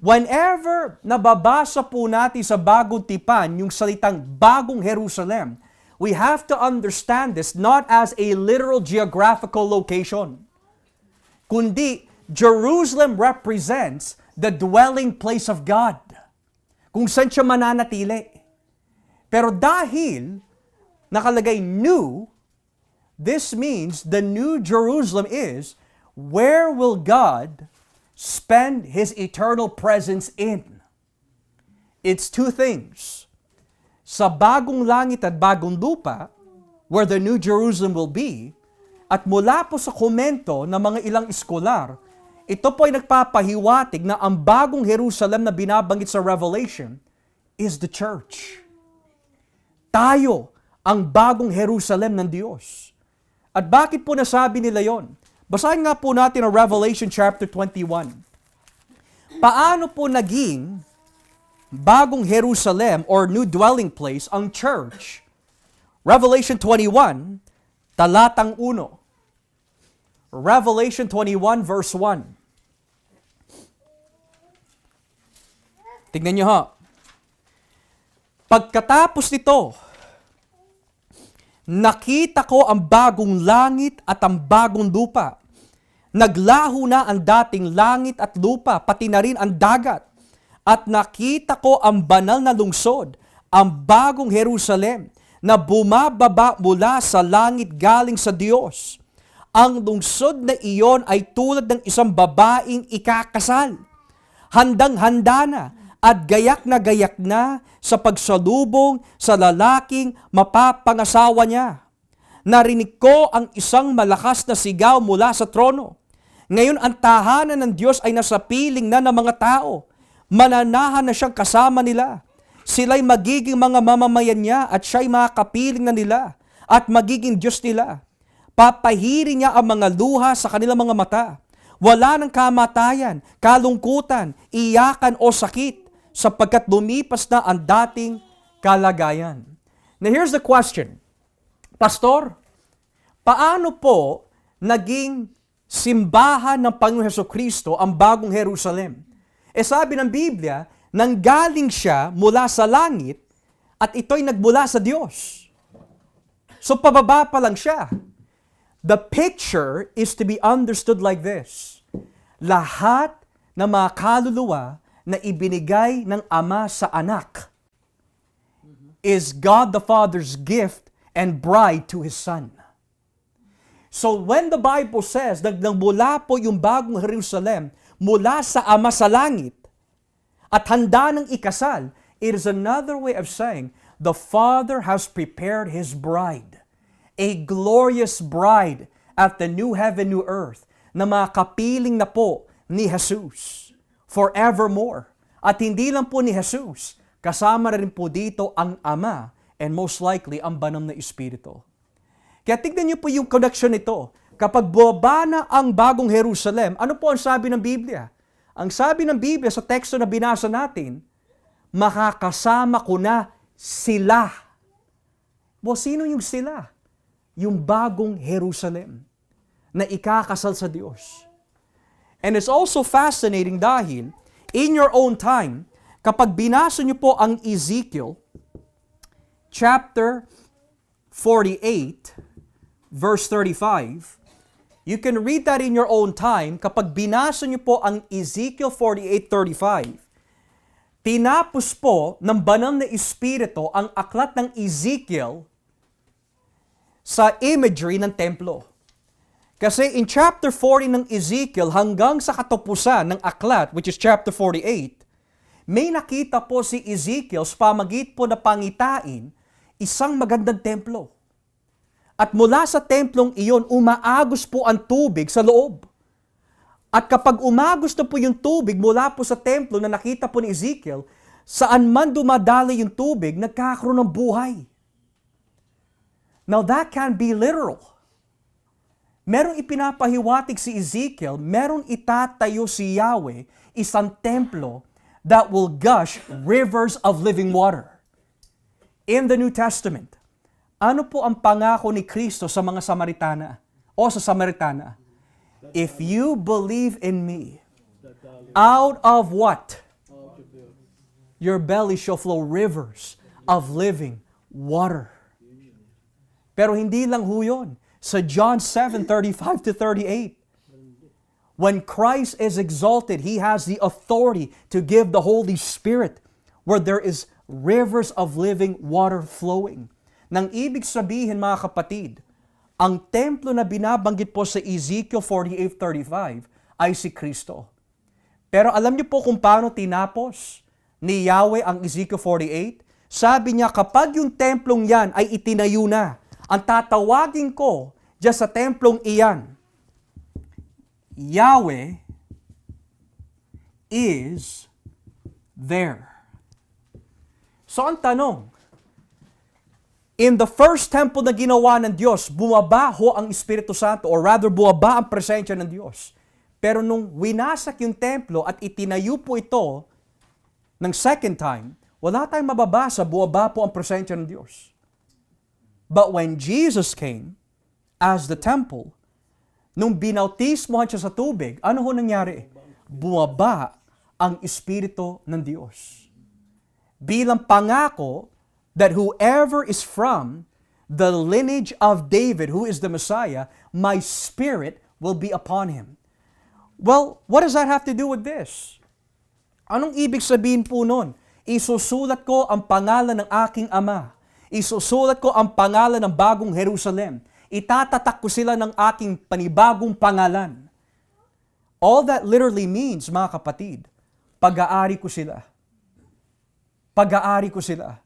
whenever nababasa po natin sa Bagong Tipan yung salitang Bagong Jerusalem, we have to understand this not as a literal geographical location, kundi Jerusalem represents the dwelling place of God, kung saan siya mananatili. Pero dahil nakalagay new, this means the New Jerusalem is where will God spend His eternal presence in. It's two things. Sa bagong langit at bagong lupa, where the New Jerusalem will be, at mula po sa komento ng mga ilang eskolar, ito po ay nagpapahiwatig na ang bagong Jerusalem na binabanggit sa Revelation is the church. Tayo ang bagong Jerusalem ng Diyos. At bakit po nasabi nila yon? Basahin nga po natin ang Revelation chapter 21. Paano po naging bagong Jerusalem or new dwelling place ang church? Revelation 21, talatang 1. Revelation 21 verse 1. Tignan niyo ha. Pagkatapos nito, nakita ko ang bagong langit at ang bagong lupa. Naglaho na ang dating langit at lupa, pati na rin ang dagat. At nakita ko ang banal na lungsod, ang bagong Jerusalem, na bumababa mula sa langit galing sa Diyos. Ang lungsod na iyon ay tulad ng isang babaeng ikakasal. Handang-handa na at gayak na sa pagsalubong sa lalaking mapapangasawa niya. Narinig ko ang isang malakas na sigaw mula sa trono. Ngayon ang tahanan ng Diyos ay nasa piling na ng mga tao. Mananahan na siyang kasama nila. Sila'y magiging mga mamamayan niya at siya'y makakapiling na nila at magiging Diyos nila. Papahirin niya ang mga luha sa kanilang mga mata. Wala ng kamatayan, kalungkutan, iyakan o sakit sapagkat lumipas na ang dating kalagayan. Now here's the question. Pastor, paano po naging simbahan ng Panginoon Hesukristo ang bagong Jerusalem? Sabi ng Biblia, nanggaling siya mula sa langit at ito'y nagmula sa Diyos. So pababa pa lang siya. The picture is to be understood like this. Lahat ng mga kaluluwa na ibinigay ng Ama sa Anak is God the Father's gift and bride to His Son. So when the Bible says na mula po yung bagong Jerusalem mula sa Ama sa langit at handa ng ikasal, it is another way of saying the Father has prepared His bride, a glorious bride at the new heaven, new earth, na makapiling na po ni Jesus forevermore. At hindi lang po ni Jesus, kasama rin po dito ang Ama and most likely ang Banal na Espiritu. Kaya tignan niyo po yung connection nito. Kapag bumaba na ang bagong Jerusalem, ano po ang sabi ng Biblia? Ang sabi ng Biblia sa teksto na binasa natin, makakasama ko na sila. Sino yung sila? Yung bagong Jerusalem na ikakasal sa Diyos. And it's also fascinating dahil in your own time, kapag binasa niyo po ang Ezekiel chapter 48 verse 35, you can read that in your own time. Kapag binasa niyo po ang Ezekiel 48:35, tinapos po ng Banal na Espiritu ang aklat ng Ezekiel sa imagery ng templo. Kasi in chapter 40 ng Ezekiel hanggang sa katapusan ng aklat, which is chapter 48, may nakita po si Ezekiel sa pamagit po na pangitain isang magandang templo. At mula sa templong iyon, umaagos po ang tubig sa loob. At kapag umagos na po yung tubig mula po sa templo na nakita po ni Ezekiel, saan man dumadali yung tubig, nagkakaroon ng buhay. Now that can be literal. Merong ipinapahiwatig si Ezekiel, merong itatayo si Yahweh, isang templo that will gush rivers of living water. In the New Testament, ano po ang pangako ni Kristo sa mga Samaritana o sa Samaritana? If you believe in me, out of what? Your belly shall flow rivers of living water. Pero hindi lang ho yun. Sa John 7:35-38, when Christ is exalted, He has the authority to give the Holy Spirit where there is rivers of living water flowing. Nang ibig sabihin mga kapatid, ang templo na binabanggit po sa Ezekiel 48:35 ay si Kristo. Pero alam niyo po kung paano tinapos ni Yahweh ang Ezekiel 48? Sabi niya, kapag yung templong yan ay itinayo na, ang tatawagin ko diyan sa templong iyan, Yahweh is there. So ang tanong, in the first temple na ginawa ng Diyos, bumaba ho ang Espiritu Santo, or rather bumaba ang presensya ng Diyos. Pero nung winasak yung templo at itinayo po ito ng second time, wala tayong mababasa, bumaba po ang presensya ng Diyos. But when Jesus came as the temple, nung binautismohan siya sa tubig, ano ho nangyari? Bumaba ang Espiritu ng Diyos. Bilang pangako that whoever is from the lineage of David, who is the Messiah, my Spirit will be upon him. Well, what does that have to do with this? Anong ibig sabihin po nun? Isusulat ko ang pangalan ng aking Ama. Isusulat ko ang pangalan ng bagong Jerusalem. Itatatak ko sila ng aking panibagong pangalan. All that literally means, mga kapatid, pag-aari ko sila. Pag-aari ko sila.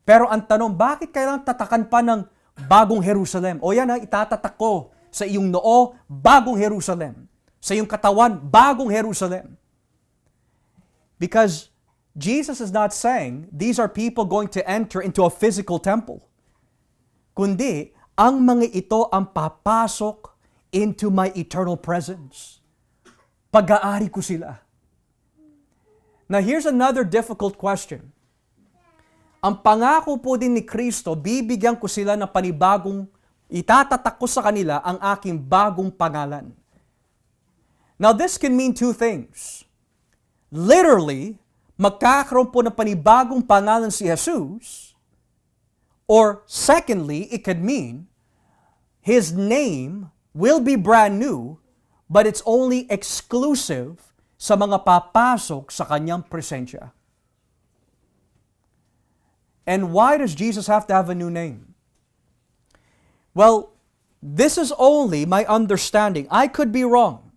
Pero ang tanong, bakit kailangan tatakan pa ng bagong Jerusalem? O yan ha, itatatak ko sa iyong noo, bagong Jerusalem. Sa iyong katawan, bagong Jerusalem. Because Jesus is not saying these are people going to enter into a physical temple. Kundi, ang mga ito ang papasok into my eternal presence. Pag-aari ko sila. Now here's another difficult question. Ang pangako po din ni Kristo, bibigyan ko sila ng panibagong, itatatak ko sa kanila ang aking bagong pangalan. Now this can mean two things. Literally, magkakaroon po ng panibagong pangalan si Jesus, or secondly, it could mean His name will be brand new, but it's only exclusive sa mga papasok sa kanyang presensya. And why does Jesus have to have a new name? Well, this is only my understanding. I could be wrong.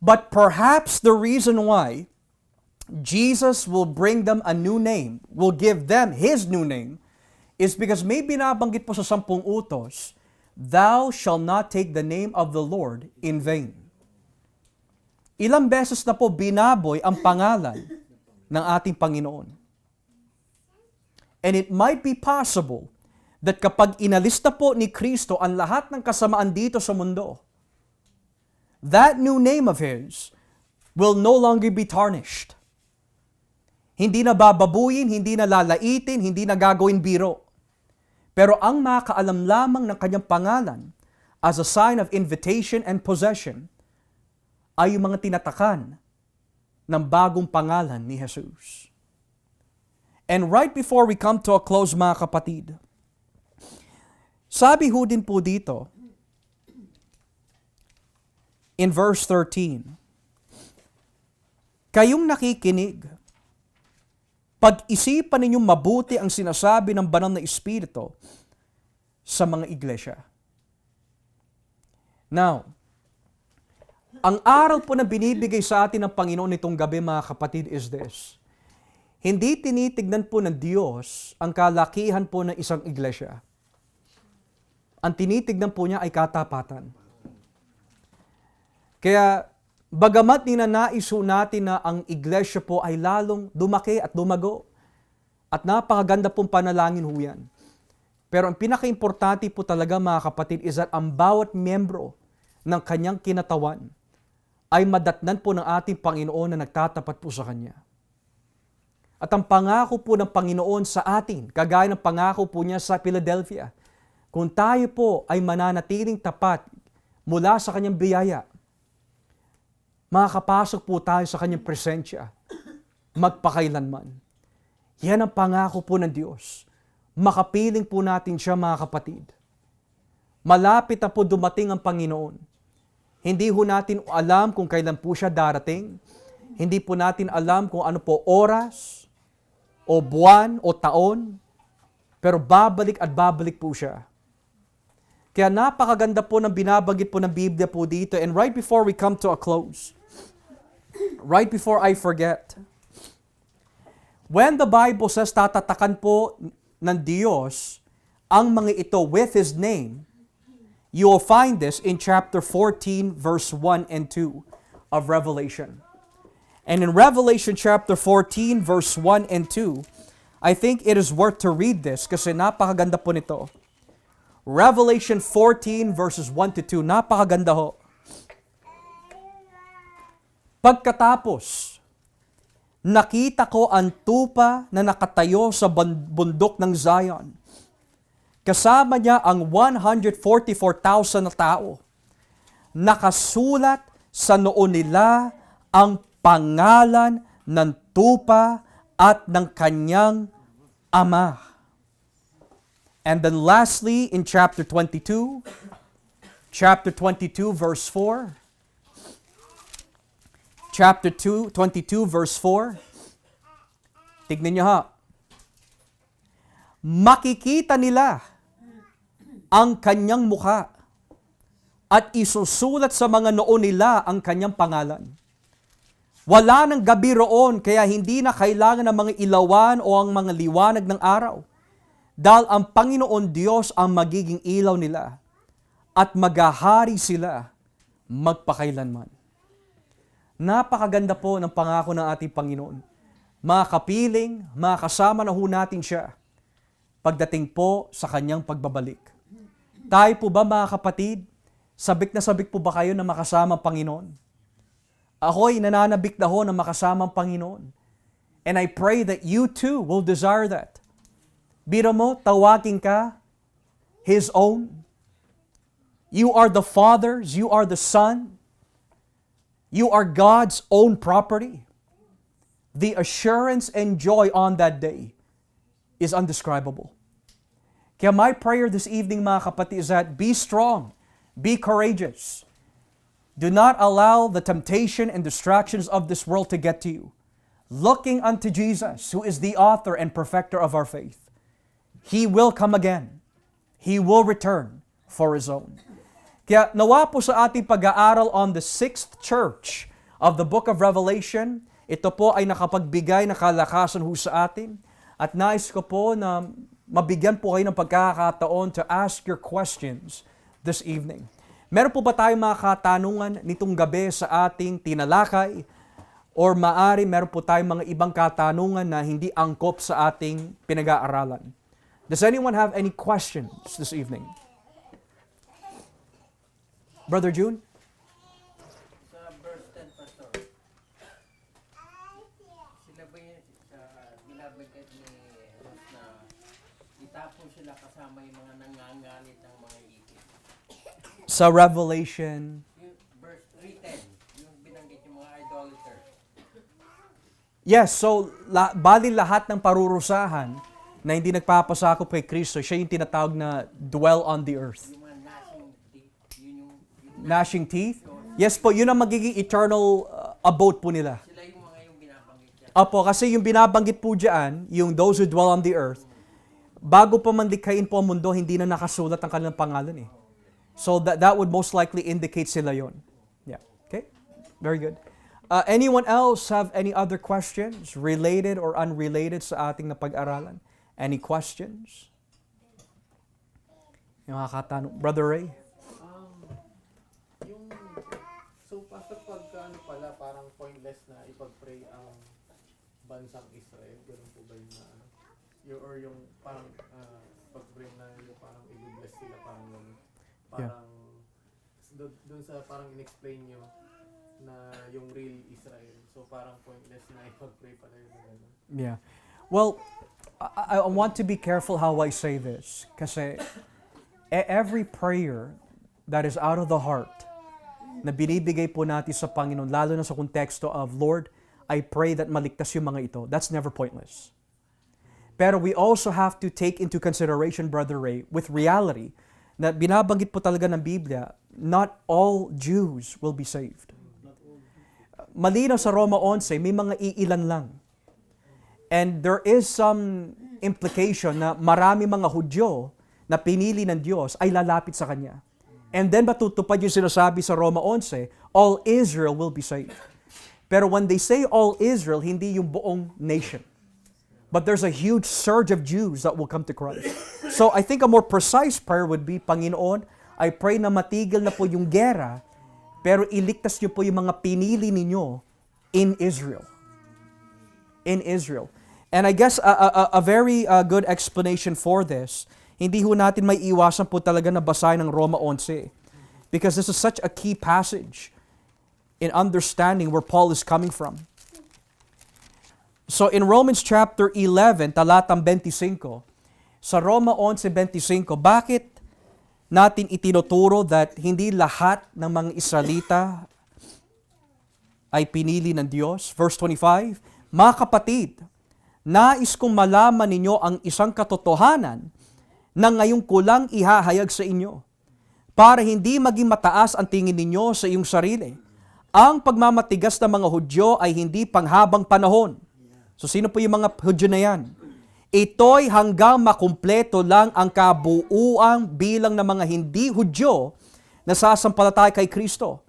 But perhaps the reason why Jesus will bring them a new name, will give them His new name, is because may binabanggit po sa 10 utos, thou shalt not take the name of the Lord in vain. Ilang beses na po binaboy ang pangalan ng ating Panginoon. And it might be possible that kapag inalis na po ni Kristo ang lahat ng kasamaan dito sa mundo, that new name of His will no longer be tarnished. Hindi na bababuyin, hindi na lalaitin, hindi na gagawin biro. Pero ang makaalam lamang ng kanyang pangalan as a sign of invitation and possession ay yung mga tinatakan ng bagong pangalan ni Jesus. And right before we come to a close, mga kapatid, sabi ho din po dito, in verse 13, kayong nakikinig, pag-isipan ninyong mabuti ang sinasabi ng banal na Espiritu sa mga iglesia. Now, ang aral po na binibigay sa atin ng Panginoon nitong gabi, mga kapatid, is this. Hindi tinitignan po ng Diyos ang kalakihan po ng isang iglesia. Ang tinitignan po niya ay katapatan. Kaya, bagamat ninanais ho natin na ang iglesia po ay lalong dumaki at lumago, at napakaganda pong panalangin ho yan. Pero ang pinaka-importante po talaga, mga kapatid, is that ang bawat miyembro ng kanyang kinatawan ay madatnan po ng ating Panginoon na nagtatapat po sa Kanya. At ang pangako po ng Panginoon sa atin, kagaya ng pangako po niya sa Philadelphia, kung tayo po ay mananatiling tapat mula sa Kanyang biyaya, makakapasok po tayo sa Kanyang presensya, magpakailanman. Yan ang pangako po ng Diyos. Makapiling po natin siya, mga kapatid. Malapit na po dumating ang Panginoon. Hindi po natin alam kung kailan po siya darating. Hindi po natin alam kung ano po oras, o buwan, o taon. Pero babalik at babalik po siya. Kaya napakaganda po ng binabanggit po ng Biblia po dito. And right before we come to a close, right before I forget, when the Bible says tatatakan po ng Diyos ang mga ito with His name, you will find this in chapter 14, verse 1 and 2 of Revelation. And in Revelation chapter 14, verse 1 and 2, I think it is worth to read this kasi napakaganda po nito. Revelation 14, verses 1 to 2, napakaganda ho. Pagkatapos, nakita ko ang tupa na nakatayo sa bundok ng Zion. Kasama niya ang 144,000 na tao. Nakasulat sa noo nila ang pangalan ng tupa at ng kanyang ama. And then lastly, in chapter 22 verse 4, chapter 22 verse 4, tignan niyo ha, makikita nila ang kanyang mukha at isusulat sa mga noo nila ang kanyang pangalan. Wala ng gabi roon, kaya hindi na kailangan ng mga ilawan o ang mga liwanag ng araw. Dahil ang Panginoon Diyos ang magiging ilaw nila at maghahari sila magpakailanman. Napakaganda po ng pangako ng ating Panginoon. Mga kapiling, mga kasama na ho natin siya pagdating po sa kanyang pagbabalik. Tayo po ba mga kapatid, sabik na sabik po ba kayo na makasama ang Panginoon? Ako'y nananabik na ho na makasama ang Panginoon. And I pray that you too will desire that. Biro mo, tawagin ka, His own. You are the Father's, you are the Son. You are God's own property. The assurance and joy on that day is undescribable. Kaya my prayer this evening, mga kapatid, is that be strong, be courageous. Do not allow the temptation and distractions of this world to get to you. Looking unto Jesus, who is the author and perfecter of our faith. He will come again. He will return for His own. Kaya nawa po sa ating pag-aaral on the 6th church of the book of Revelation, ito po ay nakapagbigay na kalakasan ho sa atin. At nais ko po na mabigyan po kayo ng pagkakataon to ask your questions this evening. Meron po ba tayong mga katanungan nitong gabi sa ating tinalakay? Or maari meron po tayong mga ibang katanungan na hindi angkop sa ating pinag-aaralan? Does anyone have any questions this evening? Brother June? Sa verse 10, Pastor, sila ba yun sa binabanggit ni Ruth na itapon sila kasama yung mga nangangalit ng mga ipit? Sa Revelation, Yung verse 3:10, yung binanggit yung mga idolater. yes, so bali lahat ng parurusahan na hindi nagpapasakop kay Kristo, siya yung tinatawag na dwell on the earth. Yung mga gnashing teeth, yun yung Gnashing teeth? Yes po, yun ang magiging eternal abode po nila. sila yung mga yung binabanggit niya. Opo, kasi yung binabanggit po dyan, yung those who dwell on the earth, bago pa man likhain po ang mundo, hindi na nakasulat ang kanilang pangalan eh. So that would most likely indicate sila yon. Yeah. Okay? Very good. Anyone else have any other questions related or unrelated sa ating napag-aralan? Any questions? Yung makakatanong. Brother Ray? Yung, so pastor, pagka ano pala, parang pointless na ipag-pray ang bansang Israel, ganun po ba yung na, ano? Or yung parang pag-pray na yung parang i-bless sila, parang yung, parang, doon sa parang in-explain nyo na yung real Israel. So parang pointless na ipag-pray pala yun. Ano? Yeah. Well, I want to be careful how I say this. Kasi every prayer that is out of the heart na binibigay po natin sa Panginoon, lalo na sa konteksto of, Lord, I pray that maligtas yung mga ito. That's never pointless. Pero we also have to take into consideration, Brother Ray, with reality, na binabanggit po talaga ng Biblia, not all Jews will be saved. Malinaw sa Roma 11, may mga iilan lang. And there is some implication na marami mga Hudyo na pinili ng Diyos ay lalapit sa Kanya. And then matutupad yung sinasabi sa Roma 11, all Israel will be saved. Pero when they say all Israel, hindi yung buong nation. But there's a huge surge of Jews that will come to Christ. So I think a more precise prayer would be, Panginoon, I pray na matigil na po yung gera, pero iligtas niyo po yung mga pinili ninyo in Israel. In Israel. And I guess a very good explanation for this, hindi ho natin may iwasan po talaga na basahin ng Roma 11. Because this is such a key passage in understanding where Paul is coming from. So in Romans chapter 11, talatang 25, sa Roma 11:25, bakit natin itinuturo that hindi lahat ng mga Israelita ay pinili ng Diyos? Verse 25, mga kapatid, nais kong malaman ninyo ang isang katotohanan na ngayon ko lang ihahayag sa inyo para hindi maging mataas ang tingin ninyo sa iyong sarili. Ang pagmamatigas ng mga Hudyo ay hindi panghabang panahon. So sino po yung mga Hudyo na yan? Ito'y hanggang makumpleto lang ang kabuuang bilang ng mga hindi Hudyo na sasampalataya kay Kristo.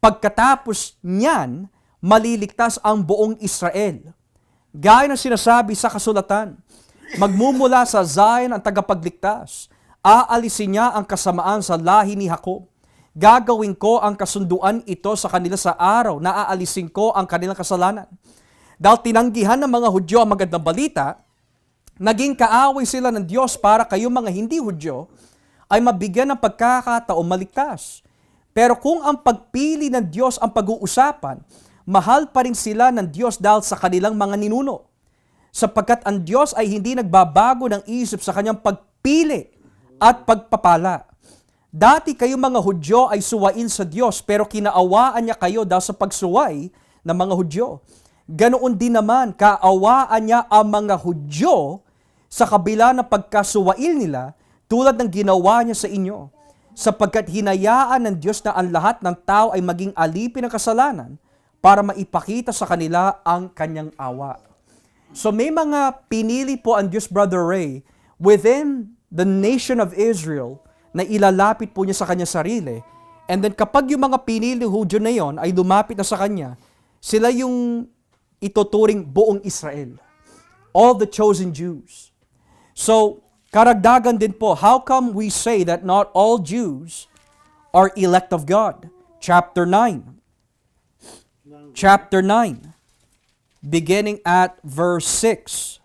Pagkatapos niyan, maliligtas ang buong Israel. Gaya ng sinasabi sa kasulatan, magmumula sa Zion ang tagapagligtas. Aalisin niya ang kasamaan sa lahi ni Jacob. Gagawin ko ang kasunduan ito sa kanila sa araw na aalisin ko ang kanilang kasalanan. Dahil tinanggihan ng mga Hudyo ang magandang balita, naging kaaway sila ng Diyos para kayong mga hindi Hudyo ay mabigyan ng pagkakataong maligtas. Pero kung ang pagpili ng Diyos ang pag-uusapan, mahal pa rin sila ng Diyos dahil sa kanilang mga ninuno. Sapagkat ang Diyos ay hindi nagbabago ng isip sa kanyang pagpili at pagpapala. Dati kayong mga Hudyo ay suwain sa Diyos, pero kinaawaan niya kayo dahil sa pagsuway ng mga Hudyo. Ganoon din naman, kaawaan niya ang mga Hudyo sa kabila ng pagkasuwail nila tulad ng ginawa niya sa inyo. Sapagkat hinayaan ng Diyos na ang lahat ng tao ay maging alipin ng kasalanan para maipakita sa kanila ang kanyang awa. So may mga pinili po ang Diyos, Brother Ray, within the nation of Israel na ilalapit po niya sa kanya sarili. And then kapag yung mga pinili Hudyo na yon ay lumapit na sa kanya, sila yung ituturing buong Israel. All the chosen Jews. So, karagdagan din po, how come we say that not all Jews are elect of God? Chapter 9. Chapter 9. Beginning at verse 6.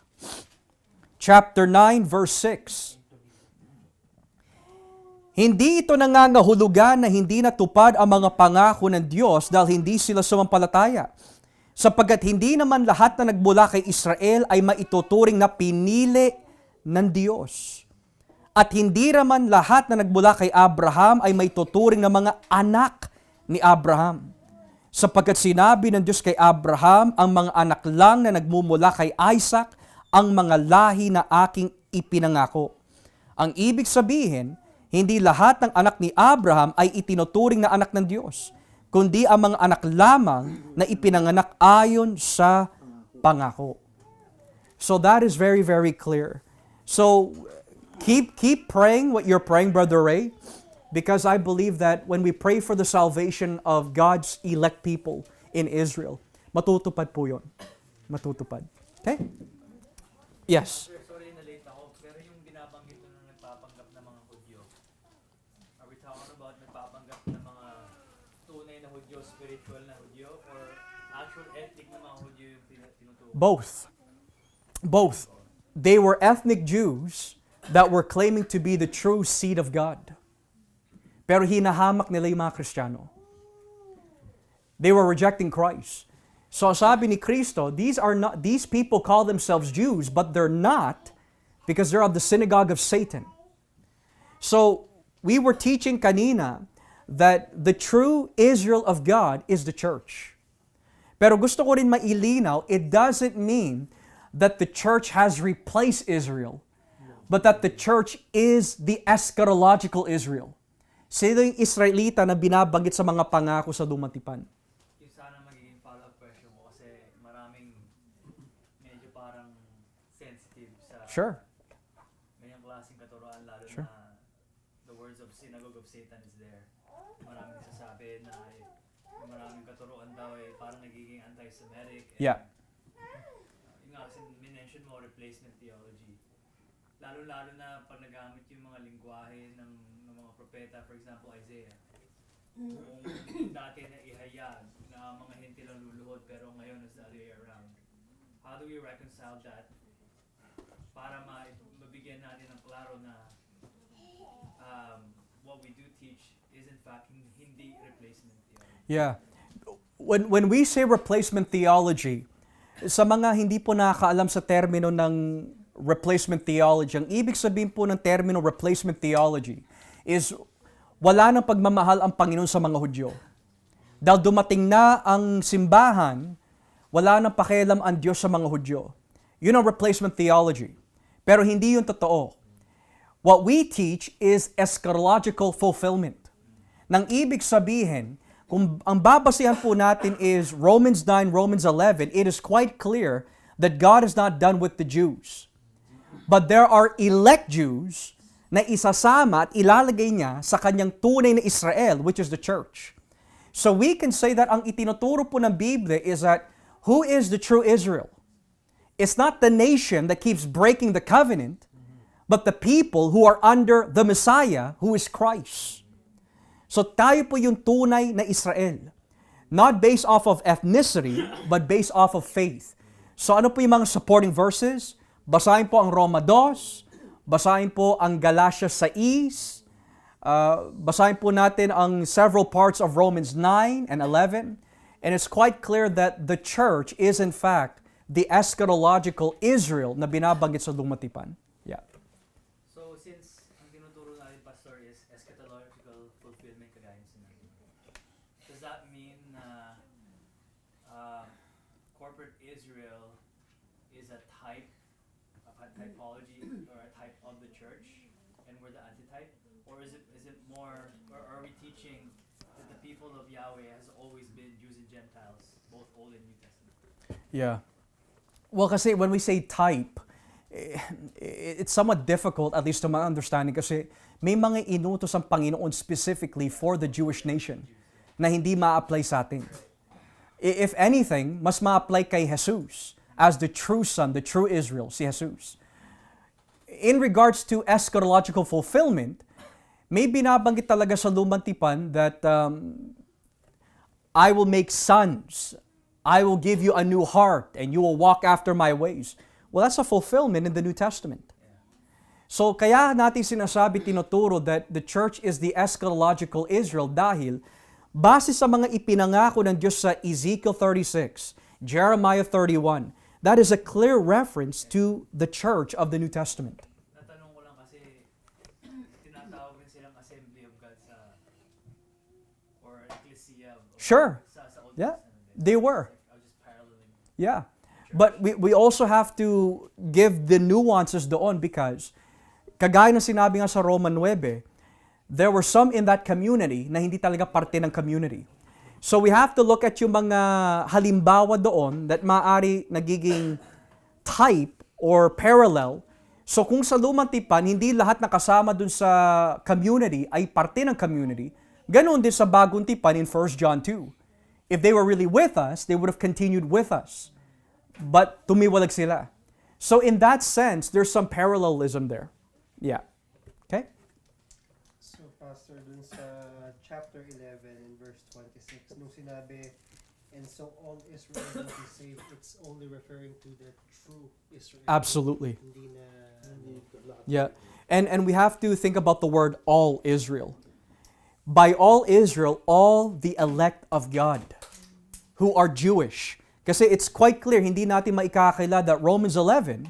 Chapter 9, verse 6. Hindi ito nangangahulugan na hindi natupad ang mga pangako ng Diyos dahil hindi sila sumampalataya. Sapagkat hindi naman lahat na nagmula kay Israel ay maituturing na pinili ng Diyos. At hindi naman lahat na nagmula kay Abraham ay maituturing na mga anak ni Abraham. Sapagkat sinabi ng Diyos kay Abraham, ang mga anak lang na nagmumula kay Isaac, ang mga lahi na aking ipinangako. Ang ibig sabihin, hindi lahat ng anak ni Abraham ay itinuturing na anak ng Diyos, kundi ang mga anak lamang na ipinanganak ayon sa pangako. So that is very, very clear. So keep praying what you're praying, Brother Ray, because I believe that when we pray for the salvation of God's elect people in Israel, matutupad po yun. Matutupad. Okay? Yes. Sorry na late ako, pero yung binabanggit ko na nagpapanggap ng mga Hudyo, are we talking about nagpapanggap ng mga tunay na Hudyo, spiritual na Hudyo, or actual ethnic na mga Hudyo yung tinutukoy? Both. Both. They were ethnic Jews that were claiming to be the true seed of God. Pero hinahamak nila yung mga Kristiyano. They were rejecting Christ. So sabi ni Kristo, these people call themselves Jews, but they're not because they're of the synagogue of Satan. So we were teaching kanina that the true Israel of God is the church. Pero gusto ko rin mailinaw, it doesn't mean that the church has replaced Israel, but that the church is the eschatological Israel. Sino yung Israelita na binabanggit sa mga pangako sa dumatipan? Yung sana magiging follow-up question mo kasi maraming medyo parang sensitive sa Sure. ganyang klaseng katuroan, lalo Sure. na the words of synagogue of Satan is there. Maraming nagsasabi na yung maraming katuroan daw ay parang nagiging anti-Semitic. And, Yeah. Yung nga kasi minention mo, replacement theology. Lalo-lalo na pag nagamit yung mga lingwahe ng mga propeta, for example, Isaiah. dati na ihayag na mga hintil ang luluhod pero ngayon is the other way around. How do we reconcile that para mabigyan natin ng klaro na what we do teach is in fact hindi replacement theology? Yeah. When we say replacement theology, sa mga hindi po nakakaalam sa termino ng replacement theology, ang ibig sabihin po ng termino replacement theology is wala nang pagmamahal ang Panginoon sa mga Hudyo. Dahil dumating na ang simbahan, wala nang pakialam ang Diyos sa mga Hudyo. Yun ang replacement theology. Pero hindi yun totoo. What we teach is eschatological fulfillment. Nang ibig sabihin, kung ang babasihan po natin is Romans 9, Romans 11, it is quite clear that God is not done with the Jews. But there are elect Jews na isasama at ilalagay niya sa kanyang tunay na Israel, which is the church. So we can say that ang itinuturo po ng Biblia is that who is the true Israel? It's not the nation that keeps breaking the covenant, but the people who are under the Messiah, who is Christ. So tayo po yung tunay na Israel. Not based off of ethnicity, but based off of faith. So ano po yung mga supporting verses? Basahin po ang Roma 2, basahin po ang Galatia 6, basahin po natin ang several parts of Romans 9 and 11. And it's quite clear that the church is in fact the eschatological Israel na binabanggit sa Lumatipan. Yeah. So since ang tinuturo natin, Pastor, is eschatological fulfillment kagaya ng sinabi, does that mean na corporate Israel is a type, a typology, or a type of the church, and we're the antitype? Or is it more, or are we teaching that the people of Yahweh has always been Jews and Gentiles, both Old and New Testament? Yeah. Well, kasi when we say type, it's somewhat difficult, at least to my understanding, kasi may mga inutos ang Panginoon specifically for the Jewish nation na hindi ma-apply sa atin. If anything, mas ma-apply kay Jesus as the true Son, the true Israel, si Jesus. In regards to eschatological fulfillment, may binabanggit talaga sa Lumang Tipan that I will make sons, I will give you a new heart, and you will walk after my ways. Well, that's a fulfillment in the New Testament. So kaya natin sinasabi, tinuturo that the church is the eschatological Israel dahil base sa mga ipinangako ng Diyos sa Ezekiel 36, Jeremiah 31, that is a clear reference to the church of the New Testament. Natanong ko lang kasi tinatawag din silang Assembly of God or Ecclesia of Sure. sa Old Yeah, Testament. they were. I was just paralleling. Yeah. But we also have to give the nuances doon because kagaya ng sinabi nga sa Roman 9, there were some in that community na hindi talaga parte ng community. So we have to look at yung mga halimbawa doon that maaari nagiging type or parallel. So kung sa Lumang Tipan, hindi lahat nakasama dun sa community ay parte ng community, ganoon din sa Bagong Tipan in 1 John 2. If they were really with us, they would have continued with us. But tumiwalag sila. So in that sense, there's some parallelism there. Yeah. Okay? So, Pastor, dun sa chapter 11 and verse 26, nung sinabi, and so all Israel will be saved, it's only referring to the true Israel. Absolutely. Hindi na, Yeah. And we have to think about the word all Israel. By all Israel, all the elect of God who are Jewish. Kasi it's quite clear, hindi natin maikakila that Romans 11,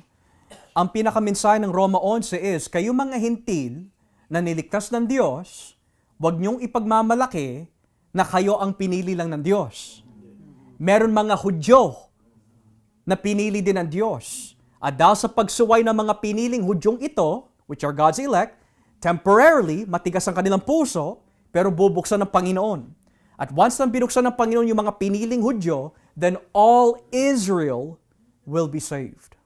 ang pinakamensahe ng Roma 11 is, kayo mga hintil na niligtas ng Diyos, huwag niyong ipagmamalaki na kayo ang pinili lang ng Diyos. Meron mga Hudyo na pinili din ng Diyos. At dahil sa pagsuway ng mga piniling Hudyong ito, which are God's elect, temporarily, matigas ang kanilang puso, pero bubuksan ng Panginoon. At once nang binuksan ng Panginoon yung mga piniling Hudyo, then all Israel will be saved.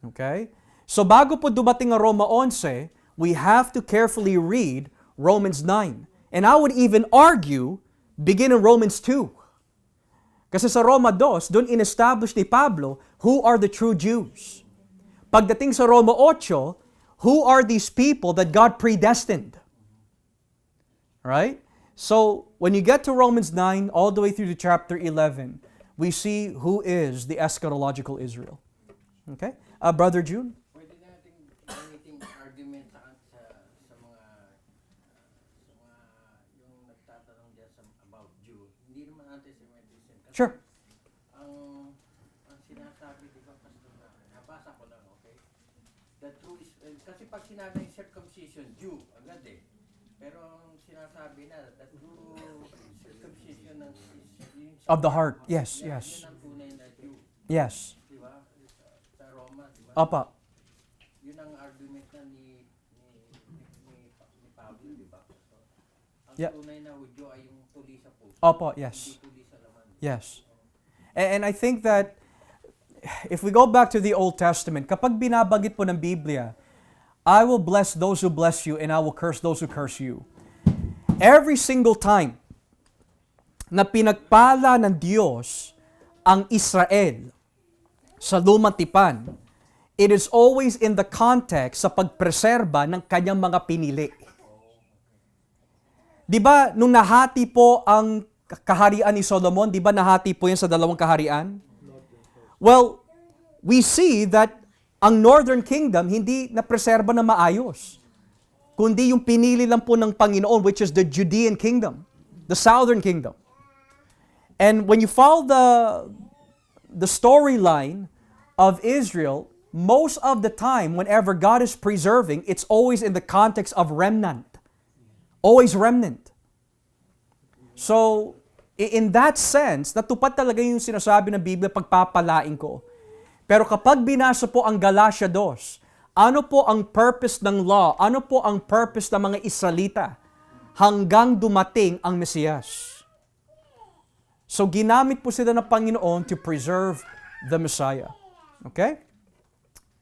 Okay? So bago po dumating ang Roma 11, we have to carefully read Romans 9. And I would even argue, begin in Romans 2. Kasi sa Roma 2, doon in-establish ni Pablo who are the true Jews. Pagdating sa Roma 8, who are these people that God predestined? Right? So, when you get to Romans 9, all the way through to chapter 11, we see who is the eschatological Israel. Okay? Brother June? Pwede natin gamitin argument sa mga yung nagtatanong dyan about Jew. Hindi naman anti-Semitism. Kasi Sure. ang sinasabi, di ba, Pastor, nabasa ko lang, okay? The true is, kasi pag sinabi yung circumcision, Jew, agad eh. Pero ang sinasabi na, the true circumcision Of the heart. Yes, Yan yes. ang tunay na Jew. Yes. Di ba? Sa Roma, di ba? Apa. Yun ang argument na ni Pablo, di ba? So, ang Yeah. tunay na Hudyo ay yung tuli sa puso. Apa, yes. Hindi tuli sa laman. Yes. And I think that if we go back to the Old Testament, kapag binabanggit po ng Biblia, I will bless those who bless you and I will curse those who curse you. Every single time na pinagpala ng Diyos ang Israel sa lumang tipan, it is always in the context sa pagpreserba ng kanyang mga pinili. Di ba, nung nahati po ang kaharian ni Solomon, di ba nahati po yan sa dalawang kaharian? Well, we see that ang Northern Kingdom hindi napreserba na maayos. Kundi yung pinili lang po ng Panginoon, which is the Judean Kingdom, the Southern Kingdom. And when you follow the storyline of Israel, most of the time, whenever God is preserving, it's always in the context of remnant. Always remnant. So, in that sense, natupad talaga yung sinasabi ng Biblia, pagpapalain ko. Pero kapag binasa po ang Galatia 2, ano po ang purpose ng law? Ano po ang purpose ng mga Israelita? Hanggang dumating ang Mesiyas. So, ginamit po sila ng Panginoon to preserve the Messiah. Okay?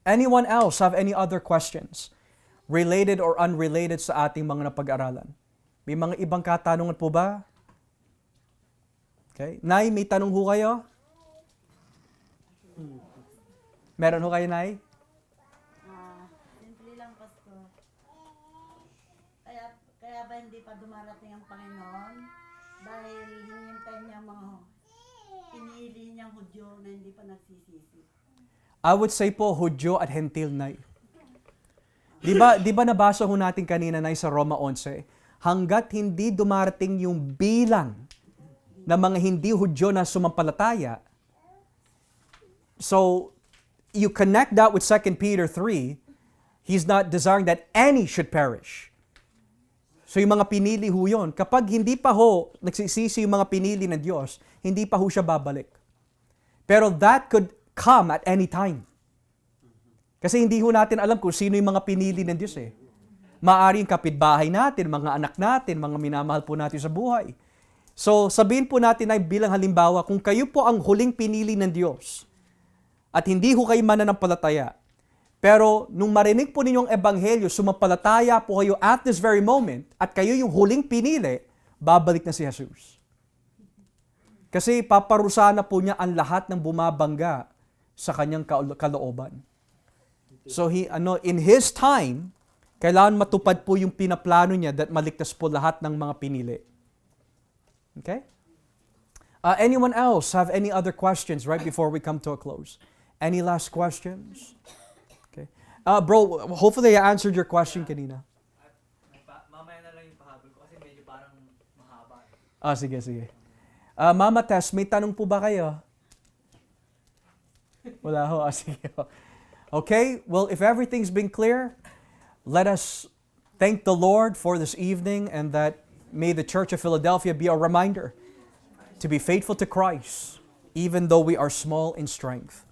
Anyone else have any other questions? Related or unrelated sa ating mga napag-aralan? May mga ibang katanungan po ba? Okay. Nay, may tanong ho kayo? Meron ho kayo, Nay? Simple lang, Pastor. Kaya ba hindi pa dumarating ang Panginoon? Dahil hinihintay niya mga pinili niyang Hudyo na hindi pa nagsisisi. I would say po, Hudyo at Hentil, Nay. Di ba nabasa ho natin kanina, Nay, sa Roma 11? Hanggat hindi dumarating yung bilang ng mga hindi Hudyo na sumampalataya, so, you connect that with 2 Peter 3, He's not desiring that any should perish. So yung mga pinili ho yun, kapag hindi pa ho nagsisisi yung mga pinili ng Diyos, hindi pa ho siya babalik. Pero that could come at any time. Kasi hindi ho natin alam kung sino yung mga pinili ng Diyos eh. Maaring kapitbahay natin, mga anak natin, mga minamahal po natin sa buhay. So sabihin po natin ay bilang halimbawa, kung kayo po ang huling pinili ng Diyos, at hindi ho kayo mananampalataya. Pero nung marinig po ninyong ebanghelyo, sumampalataya po kayo at this very moment, at kayo yung huling pinili, babalik na si Jesus. Kasi paparusahan na po niya ang lahat ng bumabangga sa kanyang kalooban. So in His time, kailangan matupad po yung pinaplano niya that maligtas po lahat ng mga pinili. Okay? Anyone else have any other questions right before we come to a close? Any last questions? Okay. Bro, hopefully I answered your question kanina. Mamaya na lang yung pahabol ko kasi medyo parang mahaba. Sige. Mama Tess, may tanong po ba kayo? Wala ho. Sige ho. Okay, well, if everything's been clear, let us thank the Lord for this evening, and that may the Church of Philadelphia be a reminder to be faithful to Christ, even though we are small in strength.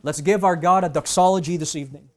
Let's give our God a doxology this evening.